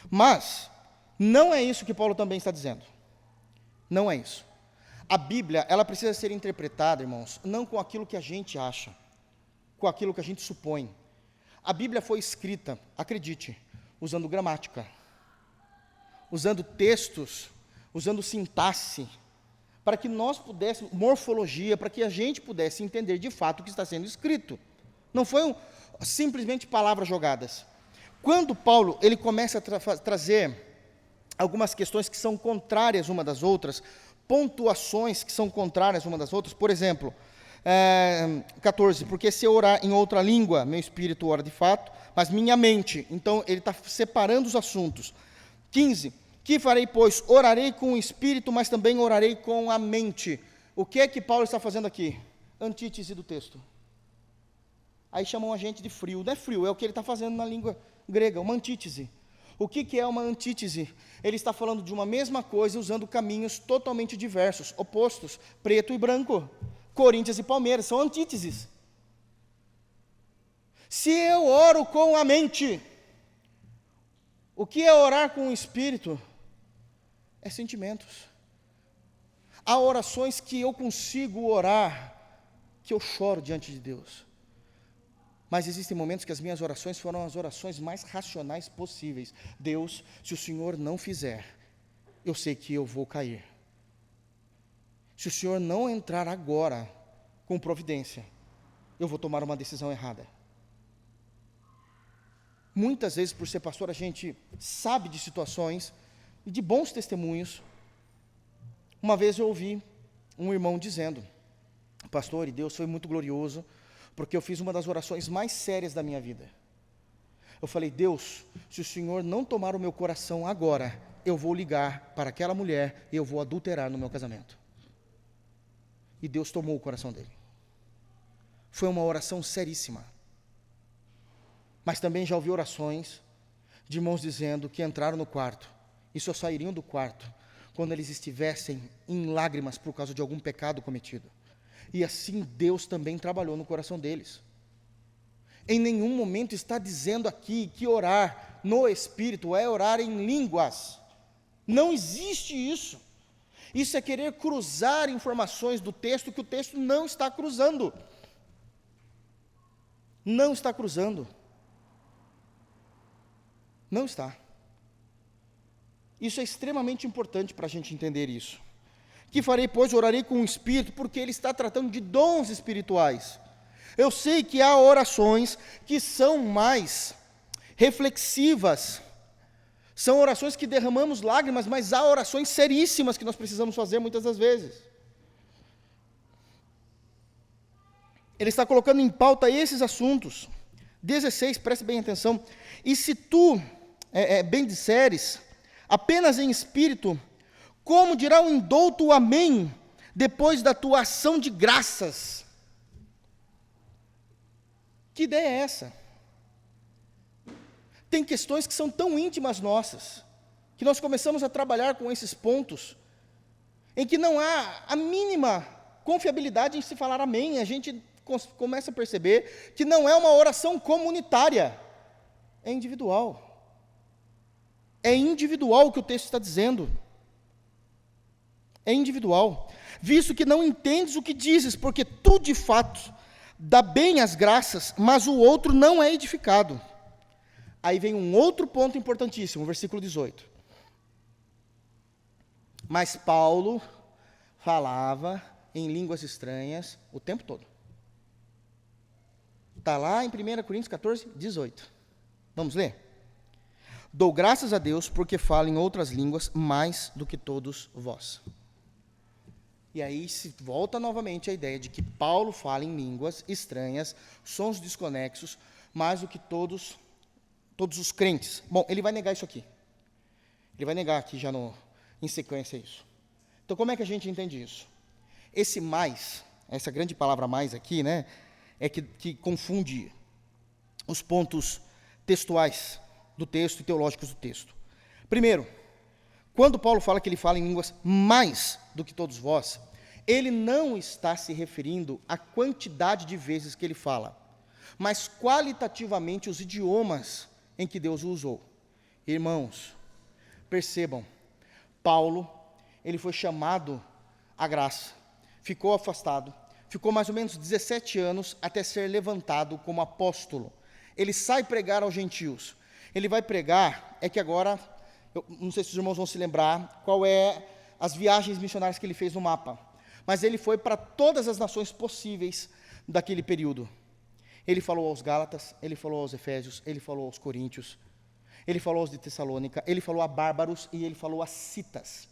Mas, não é isso que Paulo também está dizendo. Não é isso. A Bíblia, ela precisa ser interpretada, irmãos, não com aquilo que a gente acha, com aquilo que a gente supõe. A Bíblia foi escrita, acredite, usando gramática, usando textos, usando sintaxe, para que nós pudéssemos, morfologia, para que a gente pudesse entender de fato o que está sendo escrito. Não foi simplesmente palavras jogadas. Quando Paulo ele começa a trazer algumas questões que são contrárias uma das outras, pontuações que são contrárias uma das outras, por exemplo, 14, porque se eu orar em outra língua, meu espírito ora de fato, mas minha mente, então ele está separando os assuntos. 15, que farei, pois? Orarei com o espírito, mas também orarei com a mente. O que é que Paulo está fazendo aqui? Antítese do texto. Aí chamam a gente de frio. Não é frio, é o que ele está fazendo na língua grega, uma antítese. O que é uma antítese? Ele está falando de uma mesma coisa, usando caminhos totalmente diversos, opostos, preto e branco. Corinthians e Palmeiras são antíteses. Se eu oro com a mente, o que é orar com o espírito? É sentimentos. Há orações que eu consigo orar, que eu choro diante de Deus. Mas existem momentos que as minhas orações foram as orações mais racionais possíveis. Deus, se o Senhor não fizer, eu sei que eu vou cair. Se o Senhor não entrar agora com providência, eu vou tomar uma decisão errada. Muitas vezes, por ser pastor, a gente sabe de situações, de bons testemunhos. Uma vez eu ouvi um irmão dizendo: pastor, e Deus foi muito glorioso, porque eu fiz uma das orações mais sérias da minha vida. Eu falei: Deus, se o Senhor não tomar o meu coração agora, eu vou ligar para aquela mulher e eu vou adulterar no meu casamento. E Deus tomou o coração dele. Foi uma oração seríssima. Mas também já ouvi orações de irmãos dizendo que entraram no quarto e só sairiam do quarto quando eles estivessem em lágrimas por causa de algum pecado cometido. E assim Deus também trabalhou no coração deles. Em nenhum momento está dizendo aqui que orar no Espírito é orar em línguas. Não existe isso. Isso é querer cruzar informações do texto que o texto não está cruzando. Não está cruzando. Não está. Isso é extremamente importante para a gente entender isso. Que farei, pois, orarei com o Espírito, porque ele está tratando de dons espirituais. Eu sei que há orações que são mais reflexivas, são orações que derramamos lágrimas, mas há orações seríssimas que nós precisamos fazer muitas das vezes. Ele está colocando em pauta esses assuntos. 16, preste bem atenção. E se tu bem disseres, apenas em espírito, como dirá o indouto amém, depois da tua ação de graças? Que ideia é essa? Tem questões que são tão íntimas nossas, que nós começamos a trabalhar com esses pontos, em que não há a mínima confiabilidade em se falar amém. A gente começa a perceber que não é uma oração comunitária, é individual. É individual o que o texto está dizendo. É individual. Visto que não entendes o que dizes, porque tu, de fato, dá bem as graças, mas o outro não é edificado. Aí vem um outro ponto importantíssimo, versículo 18. Mas Paulo falava em línguas estranhas o tempo todo. Está lá em 1 Coríntios 14, 18. Vamos ler? Dou graças a Deus porque falo em outras línguas mais do que todos vós. E aí se volta novamente a ideia de que Paulo fala em línguas estranhas, sons desconexos, mais do que todos os crentes. Bom, ele vai negar isso aqui. Ele vai negar aqui já em sequência isso. Então como é que a gente entende isso? Esse mais, essa grande palavra mais aqui, né, é que confunde os pontos textuais do texto e teológicos do texto. Primeiro, quando Paulo fala que ele fala em línguas mais do que todos vós, ele não está se referindo à quantidade de vezes que ele fala, mas qualitativamente os idiomas em que Deus o usou. Irmãos, percebam, Paulo, ele foi chamado à graça, ficou afastado, ficou mais ou menos 17 anos até ser levantado como apóstolo. Ele sai pregar aos gentios. Ele vai pregar, é que agora, eu não sei se os irmãos vão se lembrar, qual é as viagens missionárias que ele fez no mapa, mas ele foi para todas as nações possíveis daquele período. Ele falou aos Gálatas, ele falou aos Efésios, ele falou aos Coríntios, ele falou aos de Tessalônica, ele falou a bárbaros e ele falou a citas.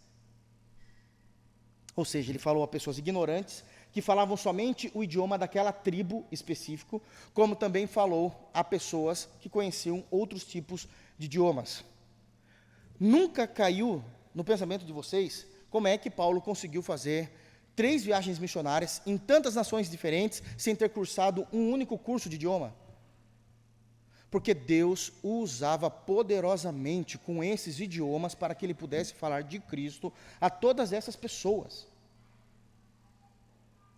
Ou seja, ele falou a pessoas ignorantes que falavam somente o idioma daquela tribo específico, como também falou a pessoas que conheciam outros tipos de idiomas. Nunca caiu no pensamento de vocês como é que Paulo conseguiu fazer 3 viagens missionárias em tantas nações diferentes, sem ter cursado um único curso de idioma? Porque Deus o usava poderosamente com esses idiomas para que ele pudesse falar de Cristo a todas essas pessoas.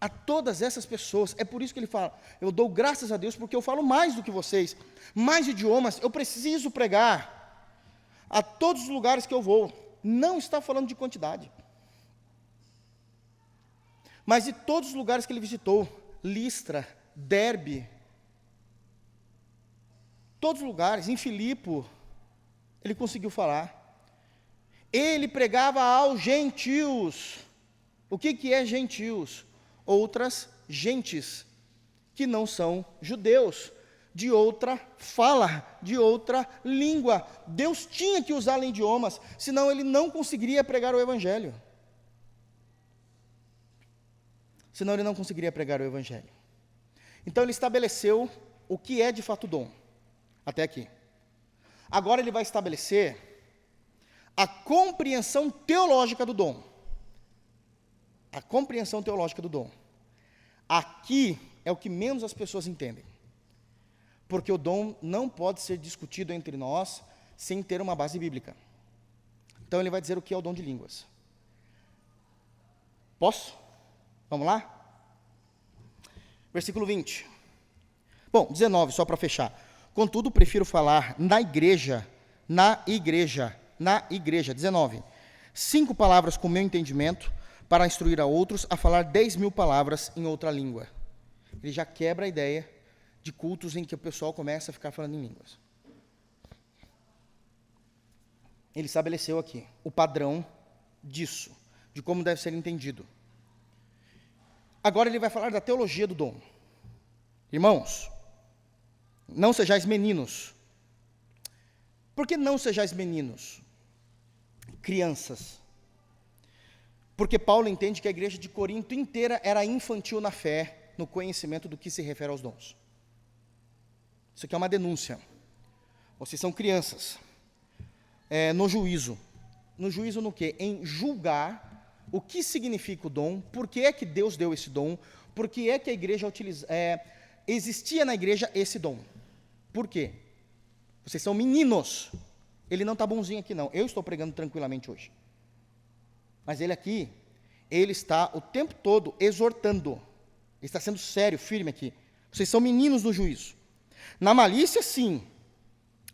A todas essas pessoas. É por isso que ele fala, eu dou graças a Deus porque eu falo mais do que vocês, mais idiomas, eu preciso pregar a todos os lugares que eu vou. Não está falando de quantidade, mas de todos os lugares que ele visitou, Listra, Derbe, todos os lugares, em Filipo, ele conseguiu falar. Ele pregava aos gentios. O que é gentios? Outras gentes, que não são judeus, de outra fala, de outra língua. Deus tinha que usar idiomas, senão ele não conseguiria pregar o evangelho. Então ele estabeleceu o que é de fato dom. Até aqui. Agora ele vai estabelecer a compreensão teológica do dom. A compreensão teológica do dom. Aqui é o que menos as pessoas entendem. Porque o dom não pode ser discutido entre nós sem ter uma base bíblica. Então ele vai dizer o que é o dom de línguas. Posso? Vamos lá? Versículo 20. Bom, 19, só para fechar. Contudo, prefiro falar na igreja. 19. 5 palavras com meu entendimento, para instruir a outros a falar 10.000 palavras em outra língua. Ele já quebra a ideia de cultos em que o pessoal começa a ficar falando em línguas. Ele estabeleceu aqui o padrão disso, de como deve ser entendido. Agora ele vai falar da teologia do dom. Irmãos, não sejais meninos. Por que não sejais meninos? Crianças. Porque Paulo entende que a igreja de Corinto inteira era infantil na fé, no conhecimento do que se refere aos dons. Isso aqui é uma denúncia. Vocês são crianças. No juízo. No juízo no quê? Em julgar o que significa o dom, por que é que Deus deu esse dom, por que é que a igreja existia na igreja esse dom. Por quê? Vocês são meninos. Ele não está bonzinho aqui não. Eu estou pregando tranquilamente hoje. Mas ele aqui, ele está o tempo todo exortando. Ele está sendo sério, firme aqui. Vocês são meninos do juízo. Na malícia, sim,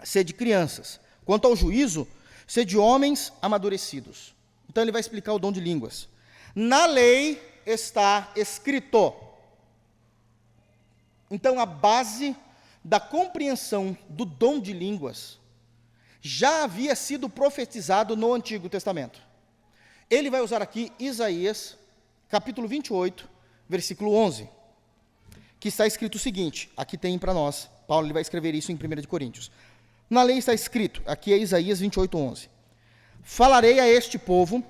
sede crianças. Quanto ao juízo, sede homens amadurecidos. Então ele vai explicar o dom de línguas. Na lei está escrito. Então a base da compreensão do dom de línguas já havia sido profetizado no Antigo Testamento. Ele vai usar aqui Isaías, capítulo 28, versículo 11, que está escrito o seguinte, aqui tem para nós, Paulo ele vai escrever isso em 1 de Coríntios. Na lei está escrito, aqui é Isaías 28, 11, falarei a este povo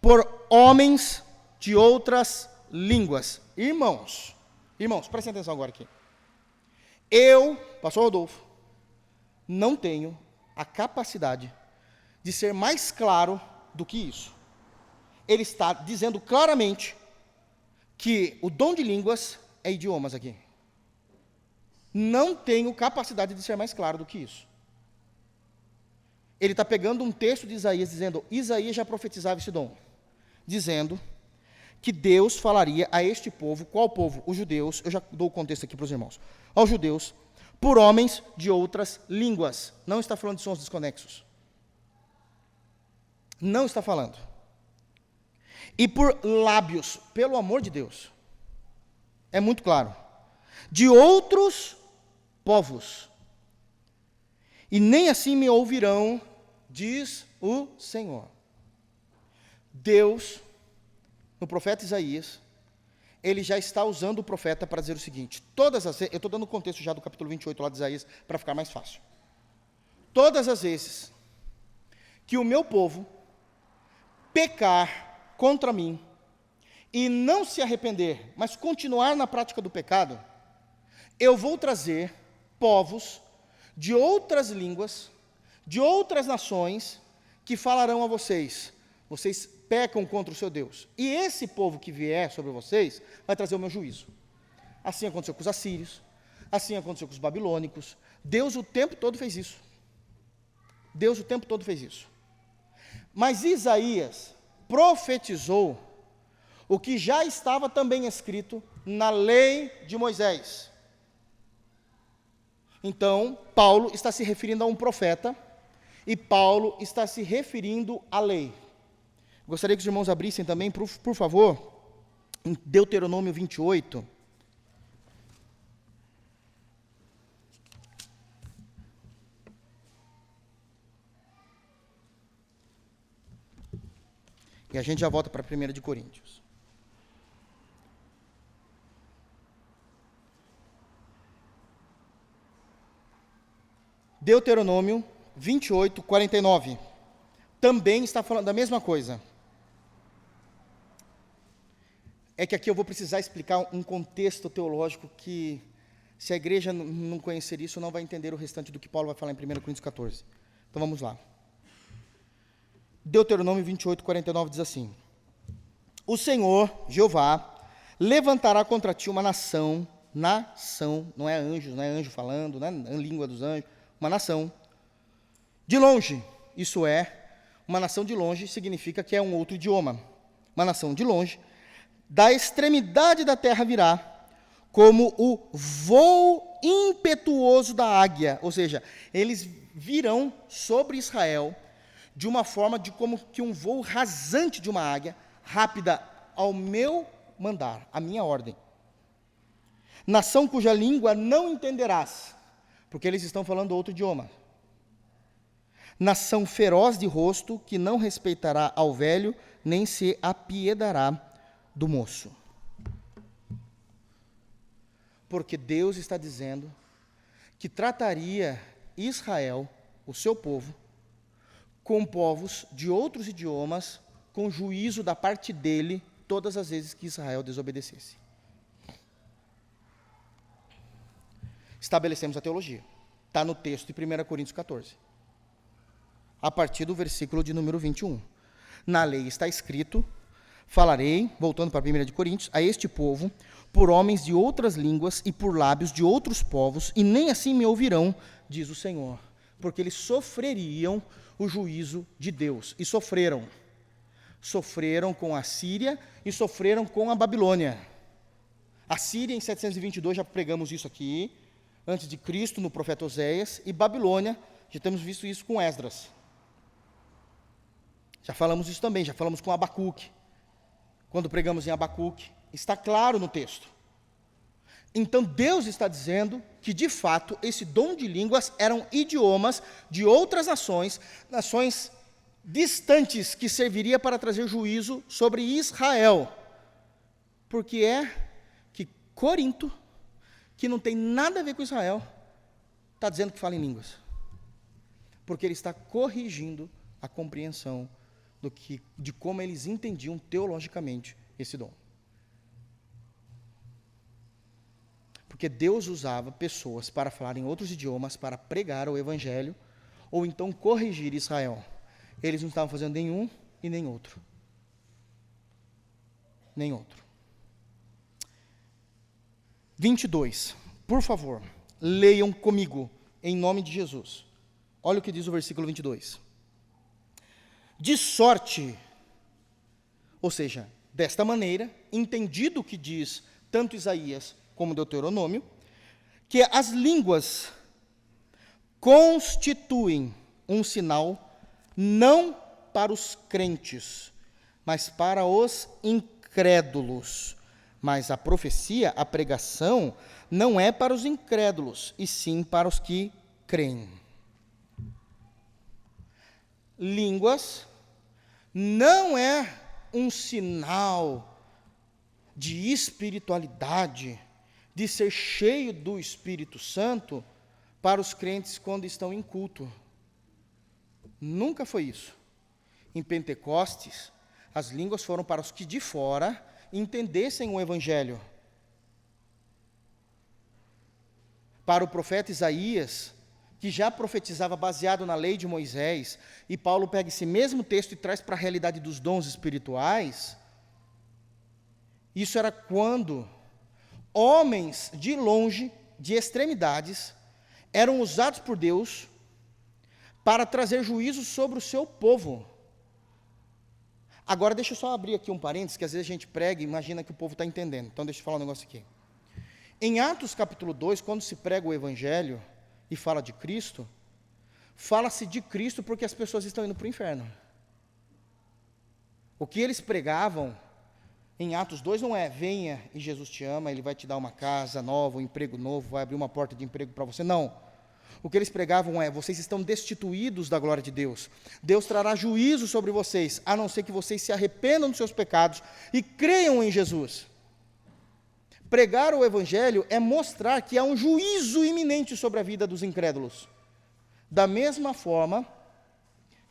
por homens de outras línguas. Irmãos, prestem atenção agora aqui. Eu, pastor Rodolfo, não tenho a capacidade de ser mais claro do que isso. Ele está dizendo claramente que o dom de línguas é idiomas aqui. Não tenho capacidade de ser mais claro do que isso. Ele está pegando um texto de Isaías, dizendo, Isaías já profetizava esse dom, dizendo que Deus falaria a este povo, qual povo? Os judeus, eu já dou o contexto aqui para os irmãos, aos judeus, por homens de outras línguas. Não está falando de sons desconexos. Não está falando. E por lábios, pelo amor de Deus, é muito claro, de outros povos, e nem assim me ouvirão, diz o Senhor. Deus, no profeta Isaías, ele já está usando o profeta para dizer o seguinte, eu estou dando o contexto já do capítulo 28 lá de Isaías, para ficar mais fácil. Todas as vezes que o meu povo pecar contra mim, e não se arrepender, mas continuar na prática do pecado, eu vou trazer povos de outras línguas, de outras nações, que falarão a vocês, vocês pecam contra o seu Deus. E esse povo que vier sobre vocês, vai trazer o meu juízo. Assim aconteceu com os assírios, assim aconteceu com os babilônicos. Deus o tempo todo fez isso. Deus o tempo todo fez isso. Mas Isaías profetizou o que já estava também escrito na lei de Moisés. Então, Paulo está se referindo a um profeta, e Paulo está se referindo à lei. Gostaria que os irmãos abrissem também, por favor, em Deuteronômio 28. E a gente já volta para 1 de Coríntios. Deuteronômio 28, 49. Também está falando da mesma coisa. É que aqui eu vou precisar explicar um contexto teológico que, se a igreja não conhecer isso, não vai entender o restante do que Paulo vai falar em 1 Coríntios 14. Então vamos lá. Deuteronômio 28, 49 diz assim: O Senhor, Jeová, levantará contra ti uma nação, não é anjo falando, não é língua dos anjos, uma nação, de longe, isso é, uma nação de longe significa que é um outro idioma, uma nação de longe, da extremidade da terra virá, como o voo impetuoso da águia, ou seja, eles virão sobre Israel de uma forma de como que um voo rasante de uma águia, rápida ao meu mandar, à minha ordem. Nação cuja língua não entenderás, porque eles estão falando outro idioma. Nação feroz de rosto, que não respeitará ao velho, nem se apiedará do moço. Porque Deus está dizendo que trataria Israel, o seu povo, com povos de outros idiomas, com juízo da parte dele, todas as vezes que Israel desobedecesse. Estabelecemos a teologia. Está no texto de 1 Coríntios 14. A partir do versículo de número 21. Na lei está escrito, falarei, voltando para 1 de Coríntios, a este povo, por homens de outras línguas e por lábios de outros povos, e nem assim me ouvirão, diz o Senhor. Porque eles sofreriam o juízo de Deus. E sofreram. Sofreram com a Síria e sofreram com a Babilônia. A Síria, em 722, já pregamos isso aqui, antes de Cristo, no profeta Oséias, e Babilônia, já temos visto isso com Esdras. Já falamos isso também, já falamos com Abacuque. Quando pregamos em Abacuque, está claro no texto. Então Deus está dizendo que, de fato, esse dom de línguas eram idiomas de outras nações, nações distantes, que serviria para trazer juízo sobre Israel. Porque que Corinto, que não tem nada a ver com Israel, está dizendo que fala em línguas. Porque ele está corrigindo a compreensão de como eles entendiam teologicamente esse dom. Porque Deus usava pessoas para falar em outros idiomas, para pregar o evangelho, ou então corrigir Israel. Eles não estavam fazendo nenhum e nem outro. Nem outro. 22. Por favor, leiam comigo, em nome de Jesus. Olha o que diz o versículo 22. De sorte, ou seja, desta maneira, entendido o que diz tanto Isaías como Deuteronômio, que as línguas constituem um sinal não para os crentes, mas para os incrédulos. Mas a profecia, a pregação, não é para os incrédulos, e sim para os que creem. Línguas não é um sinal de espiritualidade, de ser cheio do Espírito Santo para os crentes quando estão em culto. Nunca foi isso. Em Pentecostes, as línguas foram para os que de fora entendessem o Evangelho. Para o profeta Isaías, que já profetizava baseado na lei de Moisés, e Paulo pega esse mesmo texto e traz para a realidade dos dons espirituais, isso era quando homens de longe, de extremidades, eram usados por Deus para trazer juízo sobre o seu povo. Agora, deixa eu só abrir aqui um parênteses, que às vezes a gente prega e imagina que o povo está entendendo. Então, deixa eu falar um negócio aqui. Em Atos capítulo 2, quando se prega o Evangelho e fala de Cristo, fala-se de Cristo porque as pessoas estão indo para o inferno. O que eles pregavam em Atos 2 não é, venha e Jesus te ama, Ele vai te dar uma casa nova, um emprego novo, vai abrir uma porta de emprego para você. Não. O que eles pregavam é, vocês estão destituídos da glória de Deus. Deus trará juízo sobre vocês, a não ser que vocês se arrependam dos seus pecados e creiam em Jesus. Pregar o Evangelho é mostrar que há um juízo iminente sobre a vida dos incrédulos. Da mesma forma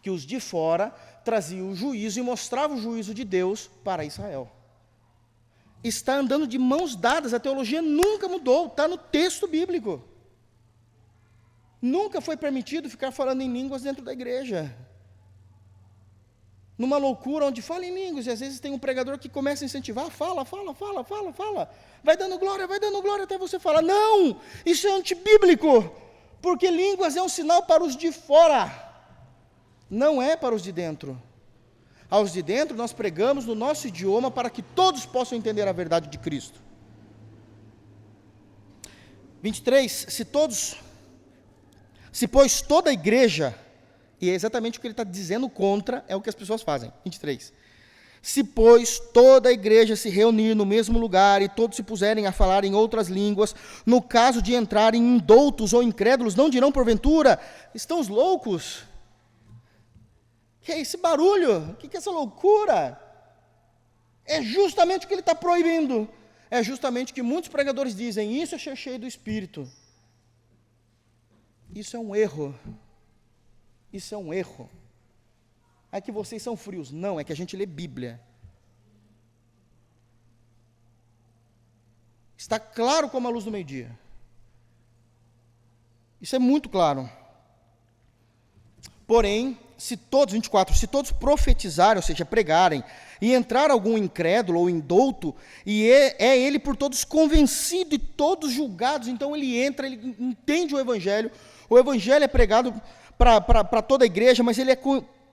que os de fora traziam o juízo e mostravam o juízo de Deus para Israel. Está andando de mãos dadas, a teologia nunca mudou, está no texto bíblico. Nunca foi permitido ficar falando em línguas dentro da igreja. Numa loucura onde fala em línguas, e às vezes tem um pregador que começa a incentivar, fala. Vai dando glória até você falar, não, isso é antibíblico, porque línguas é um sinal para os de fora, não é para os de dentro. Aos de dentro nós pregamos no nosso idioma para que todos possam entender a verdade de Cristo. 23, se pois toda a igreja, e é exatamente o que ele está dizendo contra, é o que as pessoas fazem. 23. Se, pois, toda a igreja se reunir no mesmo lugar e todos se puserem a falar em outras línguas, no caso de entrarem indoutos ou incrédulos, não dirão porventura, estão os loucos? Que é esse barulho? Que é essa loucura? É justamente o que ele está proibindo. É justamente o que muitos pregadores dizem, isso é ser cheio do Espírito. Isso é um erro. Isso é um erro. É que vocês são frios. Não, é que a gente lê Bíblia. Está claro como a luz do meio-dia. Isso é muito claro. Porém, se todos, 24, se todos profetizarem, ou seja, pregarem, e entrar algum incrédulo ou indouto, e é ele por todos convencido e todos julgados, então ele entra, ele entende o Evangelho é pregado para toda a igreja, mas ele é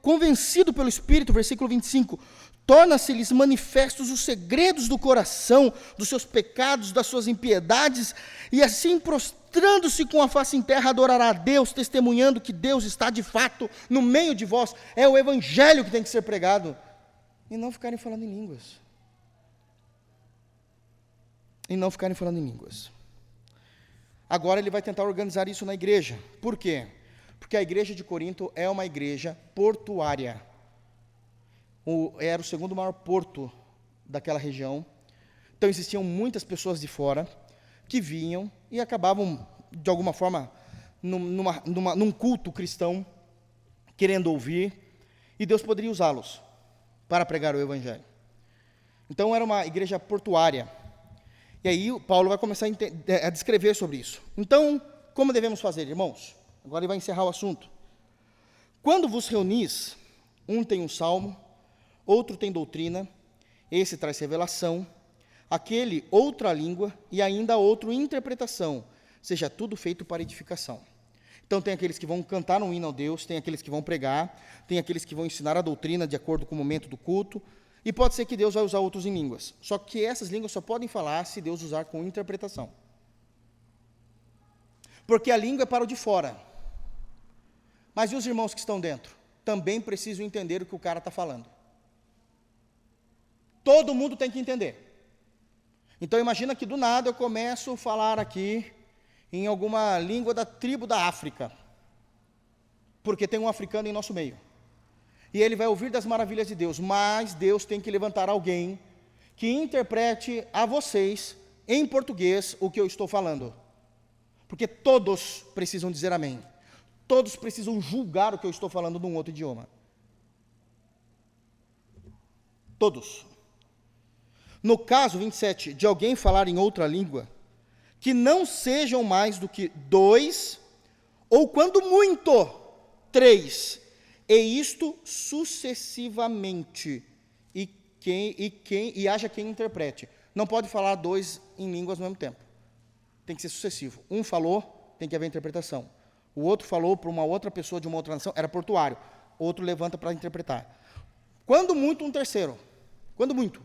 convencido pelo Espírito, versículo 25, torna-se-lhes manifestos os segredos do coração, dos seus pecados, das suas impiedades, e assim, prostrando-se com a face em terra, adorará a Deus, testemunhando que Deus está de fato no meio de vós. É o evangelho que tem que ser pregado, e não ficarem falando em línguas. E não ficarem falando em línguas. Agora ele vai tentar organizar isso na igreja. Por quê? Porque a igreja de Corinto é uma igreja portuária. Era o segundo maior porto daquela região. Então existiam muitas pessoas de fora que vinham e acabavam, de alguma forma, num culto cristão, querendo ouvir, e Deus poderia usá-los para pregar o evangelho. Então era uma igreja portuária. E aí Paulo vai começar a descrever sobre isso. Então, como devemos fazer, irmãos? Agora ele vai encerrar o assunto. Quando vos reunis, um tem um salmo, outro tem doutrina, esse traz revelação, aquele outra língua e ainda outro interpretação, seja tudo feito para edificação. Então tem aqueles que vão cantar um hino a Deus, tem aqueles que vão pregar, tem aqueles que vão ensinar a doutrina de acordo com o momento do culto, e pode ser que Deus vai usar outros em línguas. Só que essas línguas só podem falar se Deus usar com interpretação. Porque a língua é para o de fora. Mas e os irmãos que estão dentro? Também precisam entender o que o cara está falando. Todo mundo tem que entender. Então imagina que do nada eu começo a falar aqui em alguma língua da tribo da África, porque tem um africano em nosso meio. E ele vai ouvir das maravilhas de Deus, mas Deus tem que levantar alguém que interprete a vocês, em português, o que eu estou falando. Porque todos precisam dizer amém. Todos precisam julgar o que eu estou falando num outro idioma. Todos. No caso 27, de alguém falar em outra língua, que não sejam mais do que 2, ou quando muito, 3, e isto sucessivamente, e haja quem interprete. Não pode falar 2 em línguas ao mesmo tempo. Tem que ser sucessivo. Um falou, tem que haver interpretação. O outro falou para uma outra pessoa de uma outra nação, era portuário. Outro levanta para interpretar. Quando muito, um terceiro. Quando muito.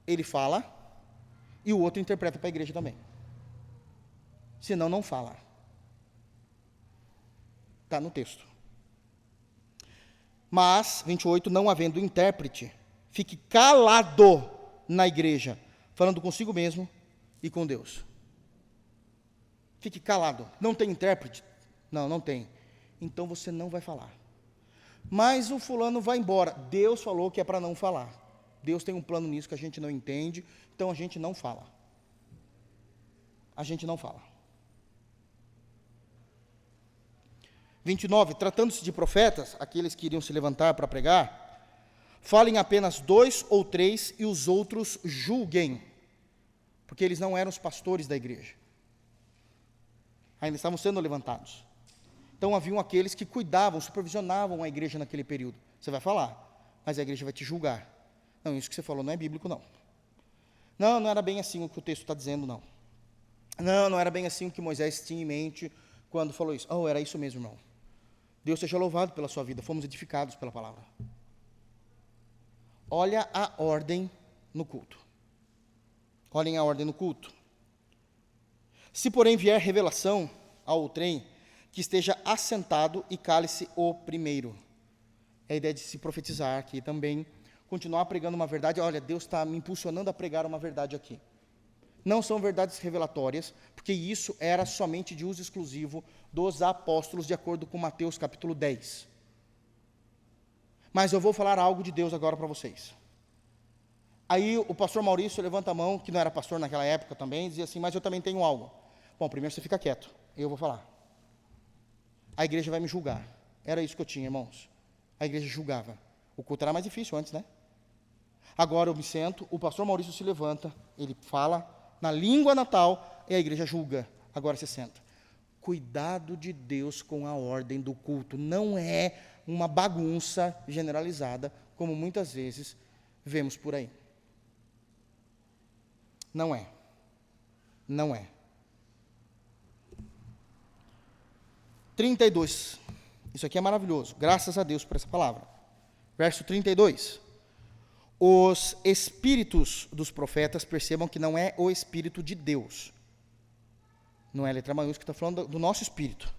Ele fala e o outro interpreta para a igreja também. Senão, não fala. Está no texto. Mas, 28, não havendo intérprete, fique calado na igreja, falando consigo mesmo e com Deus. Fique calado. Não tem intérprete? Não, não tem. Então você não vai falar. Mas o fulano vai embora. Deus falou que é para não falar. Deus tem um plano nisso que a gente não entende, então a gente não fala. A gente não fala. 29, tratando-se de profetas, aqueles que iriam se levantar para pregar, falem apenas 2 ou 3 e os outros julguem, porque eles não eram os pastores da igreja. Ainda estavam sendo levantados. Então haviam aqueles que cuidavam, supervisionavam a igreja naquele período. Você vai falar, mas a igreja vai te julgar. Não, isso que você falou não é bíblico, não. Não, não era bem assim o que o texto está dizendo, não. Não, não era bem assim o que Moisés tinha em mente quando falou isso. Oh, era isso mesmo, irmão. Deus seja louvado pela sua vida, fomos edificados pela palavra. Olha a ordem no culto. Olhem a ordem no culto. Se, porém, vier revelação ao outrem, que esteja assentado e cale-se o primeiro. É a ideia de se profetizar aqui também, continuar pregando uma verdade. Olha, Deus está me impulsionando a pregar uma verdade aqui. Não são verdades revelatórias, porque isso era somente de uso exclusivo dos apóstolos, de acordo com Mateus capítulo 10. Mas eu vou falar algo de Deus agora para vocês. Aí o pastor Maurício levanta a mão, que não era pastor naquela época também, e dizia assim, mas eu também tenho algo. Bom, primeiro você fica quieto, eu vou falar. A igreja vai me julgar. Era isso que eu tinha, irmãos. A igreja julgava. O culto era mais difícil antes, né? Agora eu me sento, o pastor Maurício se levanta, ele fala na língua natal e a igreja julga. Agora você senta. Cuidado de Deus com a ordem do culto. Não é uma bagunça generalizada, como muitas vezes vemos por aí. Não é. Não é. 32. Isso aqui é maravilhoso. Graças a Deus por essa palavra. Verso 32. os espíritos dos profetas, percebam que não é o Espírito de Deus. Não é a letra maiúscula, está falando do nosso espírito.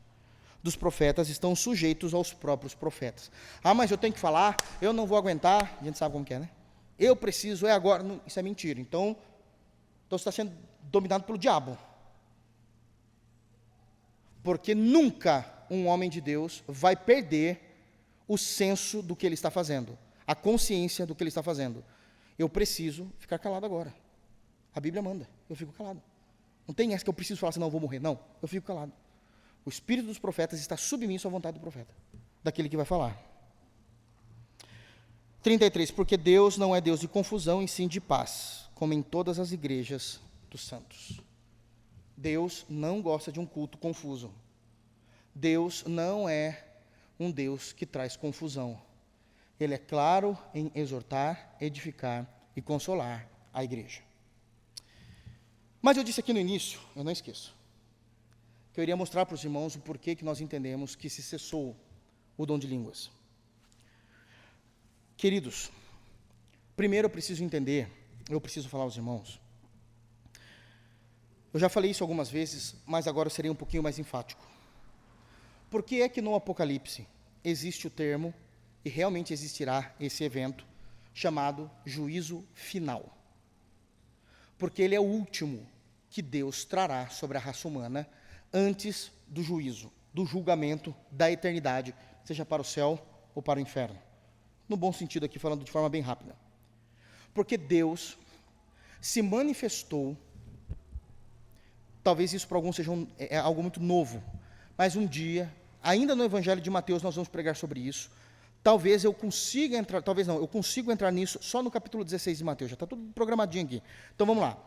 Dos profetas estão sujeitos aos próprios profetas. Ah, mas eu tenho que falar, eu não vou aguentar. A gente sabe como que é, né? Eu preciso, é agora. Não, isso é mentira. Então você está sendo dominado pelo diabo. Porque nunca um homem de Deus vai perder o senso do que ele está fazendo, a consciência do que ele está fazendo. Eu preciso ficar calado agora. A Bíblia manda, eu fico calado. Não tem essa que eu preciso falar, senão eu vou morrer. Não, eu fico calado. O espírito dos profetas está submisso à vontade do profeta, daquele que vai falar. 33, porque Deus não é Deus de confusão, e sim de paz, como em todas as igrejas dos santos. Deus não gosta de um culto confuso. Deus não é um Deus que traz confusão. Ele é claro em exortar, edificar e consolar a igreja. Mas eu disse aqui no início, eu não esqueço, que eu iria mostrar para os irmãos o porquê que nós entendemos que se cessou o dom de línguas. Queridos, primeiro eu preciso entender, eu preciso falar aos irmãos. Eu já falei isso algumas vezes, mas agora eu serei um pouquinho mais enfático. Por que é que no Apocalipse existe o termo, e realmente existirá esse evento, chamado juízo final? Porque ele é o último que Deus trará sobre a raça humana antes do juízo, do julgamento da eternidade, seja para o céu ou para o inferno. No bom sentido aqui, falando de forma bem rápida. Porque Deus se manifestou, talvez isso para alguns seja algo muito novo, mas um dia, ainda no Evangelho de Mateus, nós vamos pregar sobre isso. Talvez eu consiga entrar, talvez não, eu consigo entrar nisso só no capítulo 16 de Mateus, já está tudo programadinho aqui. Então vamos lá.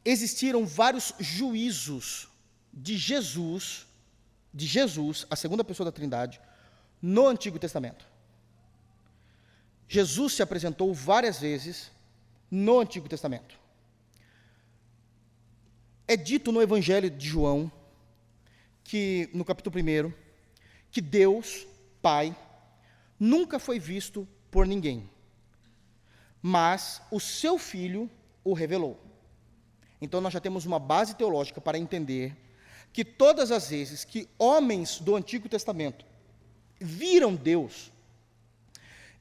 Existiram vários juízos de Jesus, a segunda pessoa da Trindade, no Antigo Testamento. Jesus se apresentou várias vezes no Antigo Testamento. É dito no Evangelho de João, que no capítulo 1, que Deus, Pai, nunca foi visto por ninguém, mas o seu Filho o revelou. Então nós já temos uma base teológica para entender que todas as vezes que homens do Antigo Testamento viram Deus,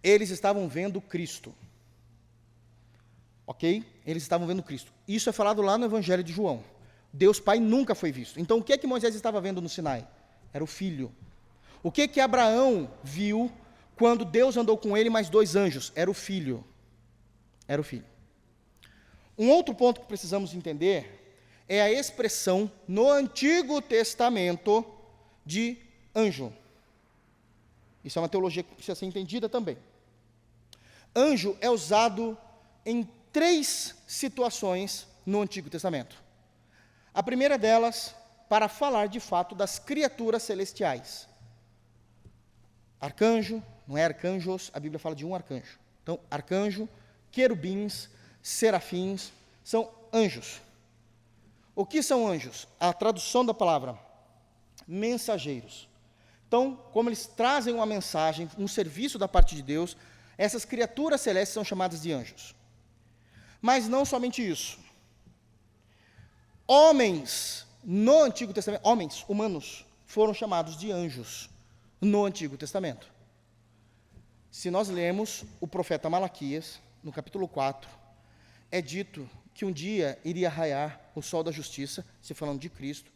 eles estavam vendo Cristo. Ok? Eles estavam vendo Cristo. Isso é falado lá no Evangelho de João. Deus Pai nunca foi visto. Então o que é que Moisés estava vendo no Sinai? Era o Filho. O que é que Abraão viu quando Deus andou com ele mais 2 anjos? Era o Filho. Era o Filho. Um outro ponto que precisamos entender é a expressão no Antigo Testamento de anjo. Isso é uma teologia que precisa ser entendida também. Anjo é usado em 3 situações no Antigo Testamento. A primeira delas, para falar de fato das criaturas celestiais. Arcanjo, não é arcanjos, a Bíblia fala de um arcanjo. Então, arcanjo, querubins, serafins, são anjos. O que são anjos? A tradução da palavra, mensageiros. Então, como eles trazem uma mensagem, um serviço da parte de Deus, essas criaturas celestes são chamadas de anjos. Mas não somente isso. Homens, no Antigo Testamento, homens, humanos, foram chamados de anjos no Antigo Testamento. Se nós lermos o profeta Malaquias, no capítulo 4, é dito que um dia iria raiar o sol da justiça, se falando de Cristo,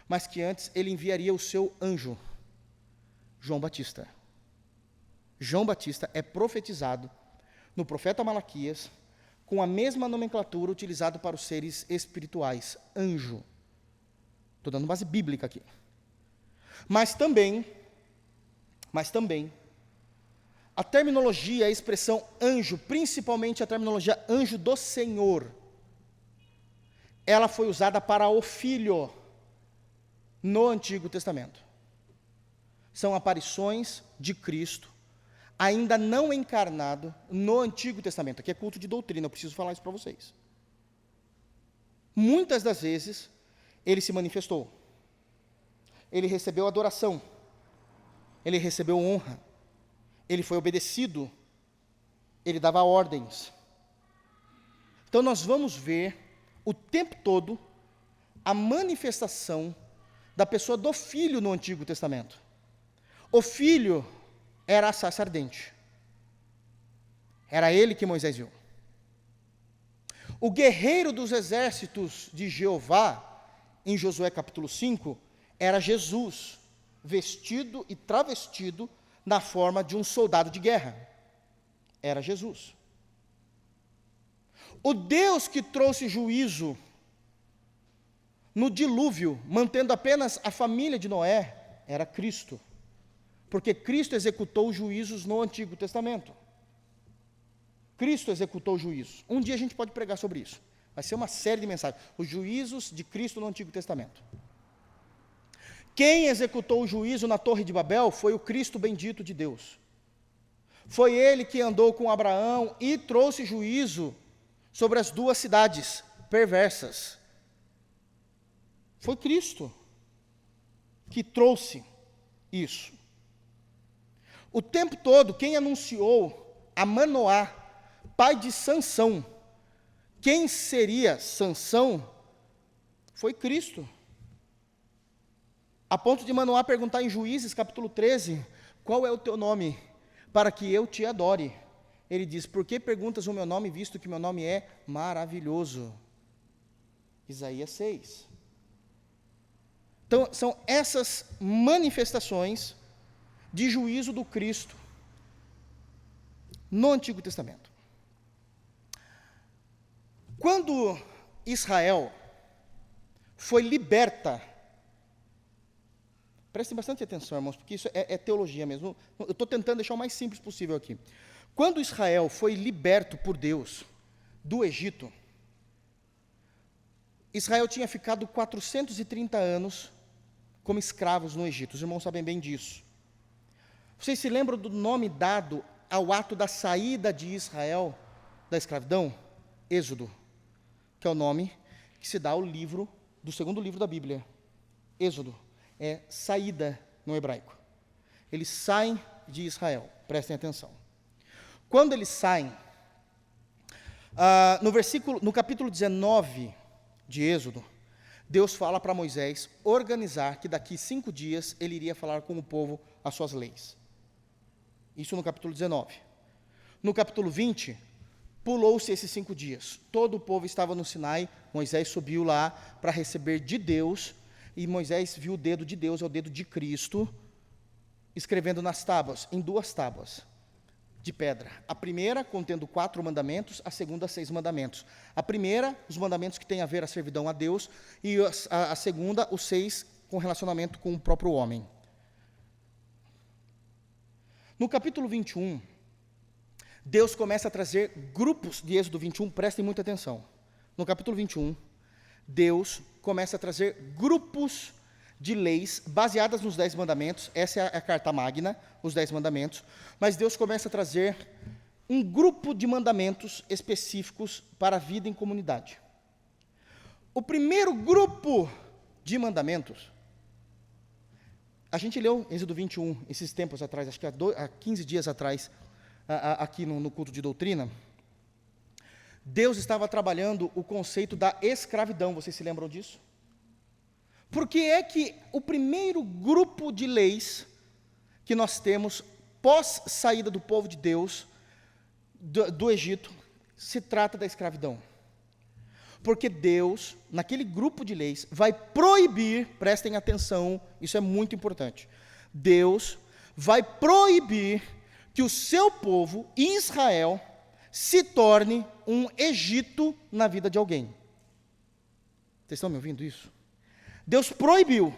mas que antes ele enviaria o seu anjo, João Batista. João Batista é profetizado no profeta Malaquias com a mesma nomenclatura utilizada para os seres espirituais, anjo. Estou dando base bíblica aqui. Mas também, a terminologia, a expressão anjo, principalmente a terminologia anjo do Senhor, ela foi usada para o Filho no Antigo Testamento. São aparições de Cristo, ainda não encarnado no Antigo Testamento. Aqui é culto de doutrina, eu preciso falar isso para vocês. Muitas das vezes, ele se manifestou. Ele recebeu adoração. Ele recebeu honra. ele foi obedecido, ele dava ordens. Então nós vamos ver o tempo todo a manifestação da pessoa do Filho no Antigo Testamento. O Filho era a sarça ardente. Era ele que Moisés viu. O guerreiro dos exércitos de Jeová, em Josué capítulo 5, era Jesus, vestido e travestido na forma de um soldado de guerra. Era Jesus. O Deus que trouxe juízo no dilúvio, mantendo apenas a família de Noé, era Cristo. Porque Cristo executou os juízos no Antigo Testamento. Cristo executou os juízos. Um dia a gente pode pregar sobre isso. Vai ser uma série de mensagens. Os juízos de Cristo no Antigo Testamento. Quem executou o juízo na Torre de Babel foi o Cristo bendito de Deus. Foi ele que andou com Abraão e trouxe juízo sobre as duas cidades perversas. Foi Cristo que trouxe isso. O tempo todo, quem anunciou a Manoá, pai de Sansão, quem seria Sansão, foi Cristo. A ponto de Manoá perguntar em Juízes, capítulo 13, qual é o teu nome, para que eu te adore? Ele diz, por que perguntas o meu nome, visto que meu nome é maravilhoso? Isaías 6. Então, são essas manifestações de juízo do Cristo no Antigo Testamento. Quando Israel foi liberta, prestem bastante atenção, irmãos, porque isso é teologia mesmo. Eu estou tentando deixar o mais simples possível aqui. Quando Israel foi liberto por Deus do Egito, Israel tinha ficado 430 anos como escravos no Egito. Os irmãos sabem bem disso. Vocês se lembram do nome dado ao ato da saída de Israel da escravidão? Êxodo, que é o nome que se dá ao livro, do segundo livro da Bíblia. Êxodo é saída no hebraico. Eles saem de Israel, prestem atenção. Quando eles saem, no capítulo 19 de Êxodo, Deus fala para Moisés organizar que daqui 5 dias ele iria falar com o povo as suas leis. Isso no capítulo 19. No capítulo 20, pulou-se esses 5 dias. Todo o povo estava no Sinai, Moisés subiu lá para receber de Deus, e Moisés viu o dedo de Deus, é o dedo de Cristo, escrevendo nas tábuas, em 2 tábuas de pedra. A primeira contendo 4 mandamentos, a segunda 6 mandamentos. A primeira, os mandamentos que têm a ver a servidão a Deus, e a segunda, os 6 com relacionamento com o próprio homem. No capítulo 21, Deus começa a trazer grupos de Êxodo 21, prestem muita atenção. No capítulo 21, Deus começa a trazer grupos de leis baseadas nos 10 mandamentos. Essa é a carta magna, os 10 mandamentos. Mas Deus começa a trazer um grupo de mandamentos específicos para a vida em comunidade. O primeiro grupo de mandamentos, a gente leu Êxodo 21 esses tempos atrás, acho que há 15 dias atrás, aqui no culto de doutrina. Deus estava trabalhando o conceito da escravidão, vocês se lembram disso? Por que é que o primeiro grupo de leis que nós temos pós saída do povo de Deus do Egito se trata da escravidão? Porque Deus, naquele grupo de leis, vai proibir, prestem atenção, isso é muito importante, Deus vai proibir que o seu povo, Israel, se torne um Egito na vida de alguém. Vocês estão me ouvindo isso? Deus proibiu.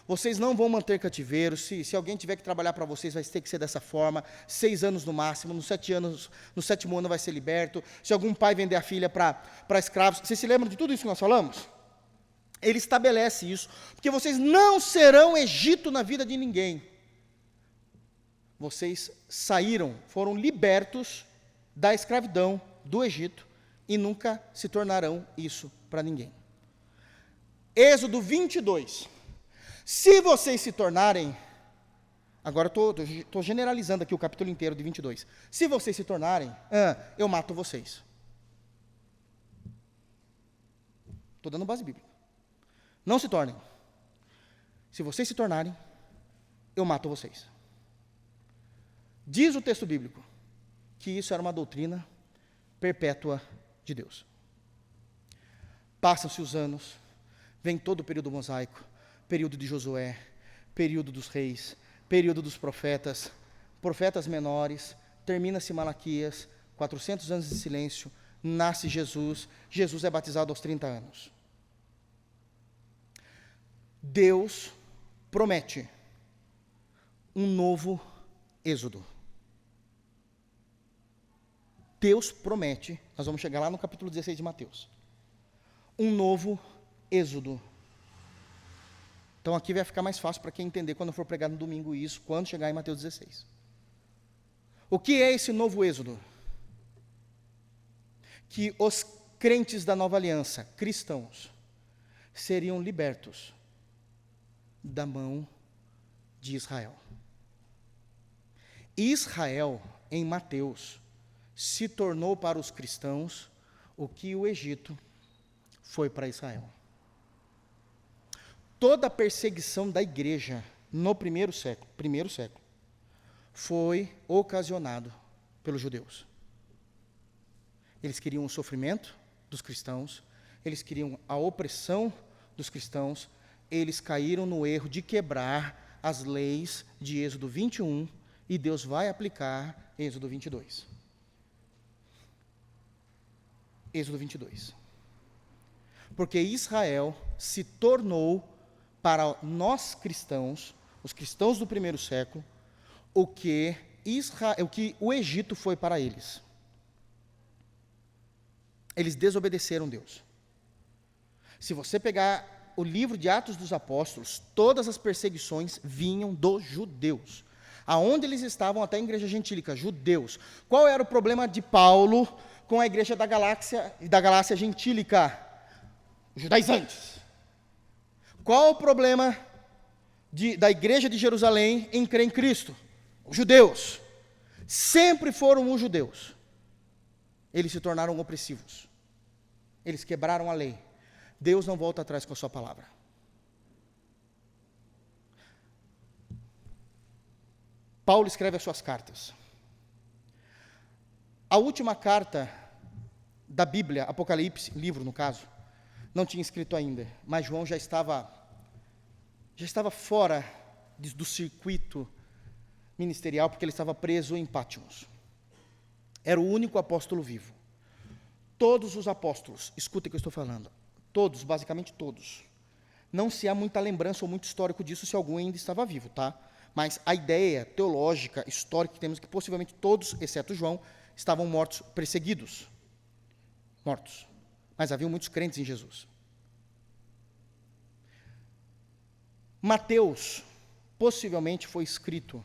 Vocês não vão manter cativeiro. Se alguém tiver que trabalhar para vocês, vai ter que ser dessa forma. 6 anos no máximo. No 7º ano vai ser liberto. Se algum pai vender a filha para escravos. Vocês se lembram de tudo isso que nós falamos? Ele estabelece isso. Porque vocês não serão Egito na vida de ninguém. Vocês saíram, foram libertos da escravidão do Egito e nunca se tornarão isso para ninguém. Êxodo 22. Se vocês se tornarem Agora eu estou generalizando aqui o capítulo inteiro de 22. Se vocês se tornarem, eu mato vocês. Estou dando base bíblica. Não se tornem. Se vocês se tornarem, eu mato vocês. Diz o texto bíblico que isso era uma doutrina perpétua de Deus. Passam-se os anos, vem todo o período mosaico, período de Josué, período dos reis, período dos profetas, profetas menores, termina-se Malaquias, 400 anos de silêncio, nasce Jesus, Jesus é batizado aos 30 anos. Deus promete um novo êxodo. Deus promete, nós vamos chegar lá no capítulo 16 de Mateus, um novo êxodo. Então aqui vai ficar mais fácil para quem entender quando eu for pregar no domingo isso, quando chegar em Mateus 16. O que é esse novo êxodo? Que os crentes da nova aliança, cristãos, seriam libertos da mão de Israel. Israel, em Mateus, se tornou para os cristãos o que o Egito foi para Israel. Toda a perseguição da igreja no primeiro século, foi ocasionado pelos judeus. Eles queriam o sofrimento dos cristãos, eles queriam a opressão dos cristãos, eles caíram no erro de quebrar as leis de Êxodo 21 e Deus vai aplicar Êxodo 22. Êxodo 22. Porque Israel se tornou para nós cristãos, os cristãos do primeiro século, o que o Egito foi para eles. Eles desobedeceram Deus. Se você pegar o livro de Atos dos Apóstolos, todas as perseguições vinham dos judeus. Aonde eles estavam, até a igreja gentílica, judeus. Qual era o problema de Paulo com a igreja da Galácia gentílica? Os judaizantes. Qual o problema da igreja de Jerusalém em crer em Cristo? Os judeus. Sempre foram os judeus. Eles se tornaram opressivos. Eles quebraram a lei. Deus não volta atrás com a sua palavra. Paulo escreve as suas cartas. A última carta da Bíblia, Apocalipse, livro no caso, não tinha escrito ainda, mas João já estava fora do circuito ministerial, porque ele estava preso em Patmos. Era o único apóstolo vivo. Todos os apóstolos, escutem o que eu estou falando, todos, basicamente todos, não se há muita lembrança ou muito histórico disso se algum ainda estava vivo, tá? Mas a ideia teológica, histórica que temos é que possivelmente todos, exceto João, estavam mortos, perseguidos. Mortos. Mas haviam muitos crentes em Jesus. Mateus, possivelmente foi escrito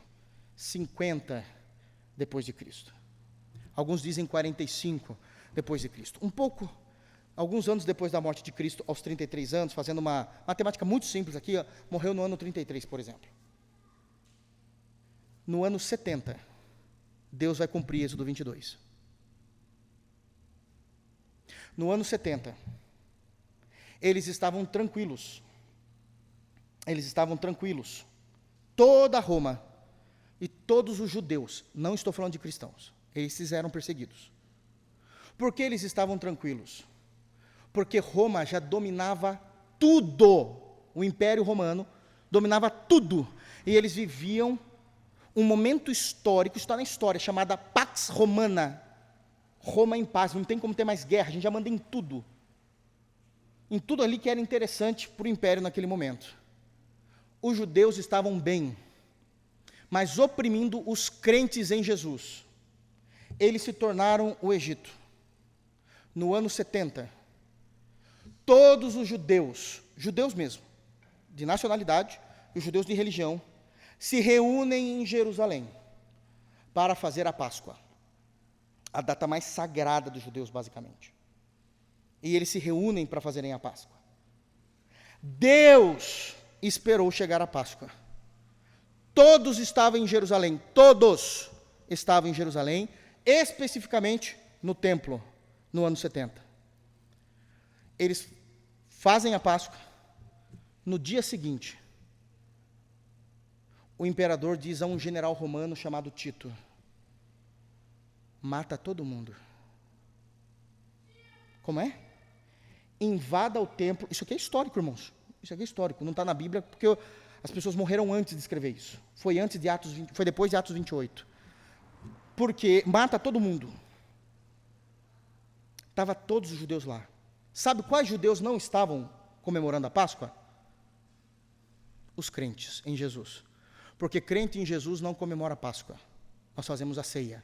50 depois de Cristo. Alguns dizem 45 depois de Cristo. Alguns anos depois da morte de Cristo, aos 33 anos, fazendo uma matemática muito simples aqui, morreu no ano 33, por exemplo. No ano 70, Deus vai cumprir Êxodo 22. No ano 70, eles estavam tranquilos. Toda Roma e todos os judeus, não estou falando de cristãos, esses eram perseguidos. Por que eles estavam tranquilos? Porque Roma já dominava tudo. O Império Romano dominava tudo. E eles viviam um momento histórico, está na história, chamada Pax Romana. Roma em paz, não tem como ter mais guerra, a gente já manda em tudo. Em tudo ali que era interessante para o Império naquele momento. Os judeus estavam bem, mas oprimindo os crentes em Jesus. Eles se tornaram o Egito. No ano 70, todos os judeus mesmo, de nacionalidade, e os judeus de religião, se reúnem em Jerusalém para fazer a Páscoa, a data mais sagrada dos judeus, basicamente. E eles se reúnem para fazerem a Páscoa. Deus esperou chegar a Páscoa. todos estavam em Jerusalém. Todos estavam em Jerusalém, especificamente no templo, no ano 70. Eles fazem a Páscoa. No dia seguinte, o imperador diz a um general romano chamado Tito: mata todo mundo. Como é? Invada o templo. Isso aqui é histórico, irmãos. Isso aqui é histórico. Não está na Bíblia porque as pessoas morreram antes de escrever isso. Foi antes de Atos 20, foi depois de Atos 28. Porque mata todo mundo. Estava todos os judeus lá. Sabe quais judeus não estavam comemorando a Páscoa? Os crentes em Jesus. Porque crente em Jesus não comemora a Páscoa. Nós fazemos a ceia.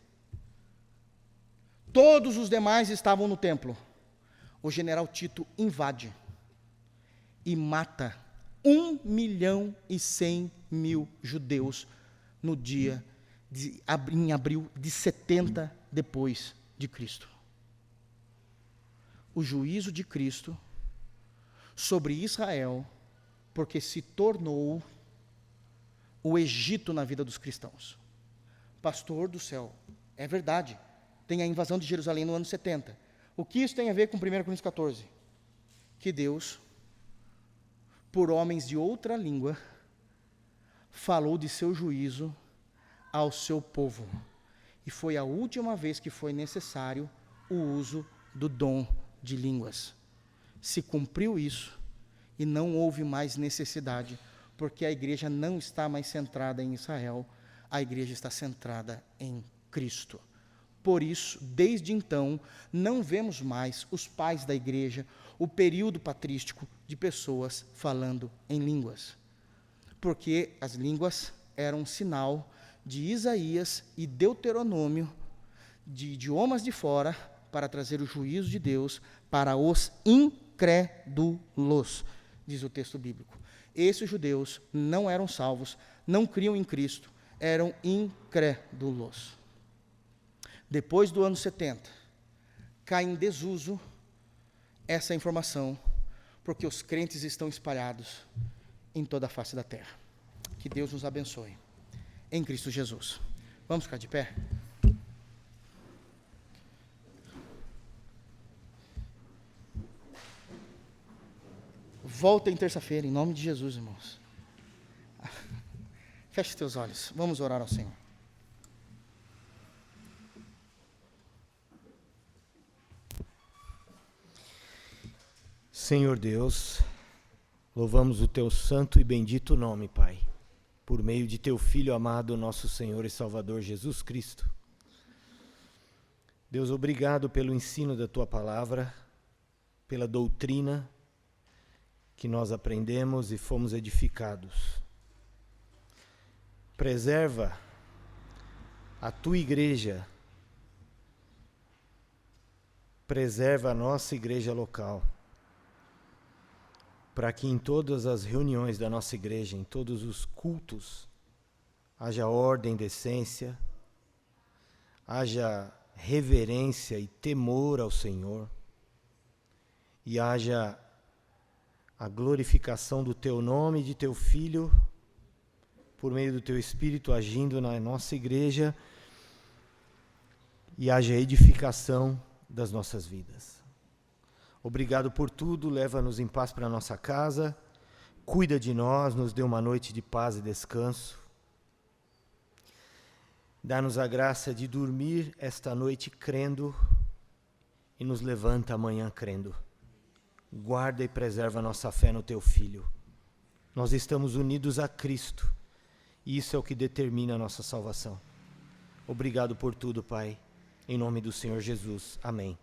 Todos os demais estavam no templo. O general Tito invade e mata 1.100.000 judeus no dia em abril de 70 depois de Cristo. O juízo de Cristo sobre Israel, porque se tornou o Egito na vida dos cristãos. Pastor do céu, é verdade, tem a invasão de Jerusalém no ano 70. O que isso tem a ver com 1 Coríntios 14? Que Deus, por homens de outra língua, falou de seu juízo ao seu povo. E foi a última vez que foi necessário o uso do dom de línguas. Se cumpriu isso e não houve mais necessidade, porque a igreja não está mais centrada em Israel, a igreja está centrada em Cristo. Por isso, desde então, não vemos mais os pais da igreja, o período patrístico de pessoas falando em línguas. Porque as línguas eram um sinal de Isaías e Deuteronômio, de idiomas de fora, para trazer o juízo de Deus para os incrédulos, diz o texto bíblico. Esses judeus não eram salvos, não criam em Cristo, eram incrédulos. Depois do ano 70, cai em desuso essa informação, porque os crentes estão espalhados em toda a face da terra. Que Deus nos abençoe. Em Cristo Jesus. Vamos ficar de pé? Voltem terça-feira, em nome de Jesus, irmãos. Feche teus olhos, vamos orar ao Senhor. Senhor Deus, louvamos o teu santo e bendito nome, Pai, por meio de teu Filho amado, nosso Senhor e Salvador Jesus Cristo. Deus, obrigado pelo ensino da tua palavra, pela doutrina que nós aprendemos e fomos edificados. Preserva a tua igreja, preserva a nossa igreja local, para que em todas as reuniões da nossa igreja, em todos os cultos, haja ordem, decência, haja reverência e temor ao Senhor, e haja a glorificação do teu nome e de teu Filho, por meio do teu Espírito agindo na nossa igreja, e haja edificação das nossas vidas. Obrigado por tudo, leva-nos em paz para a nossa casa, cuida de nós, nos dê uma noite de paz e descanso. Dá-nos a graça de dormir esta noite crendo e nos levanta amanhã crendo. Guarda e preserva a nossa fé no teu Filho. Nós estamos unidos a Cristo e isso é o que determina a nossa salvação. Obrigado por tudo, Pai, em nome do Senhor Jesus. Amém.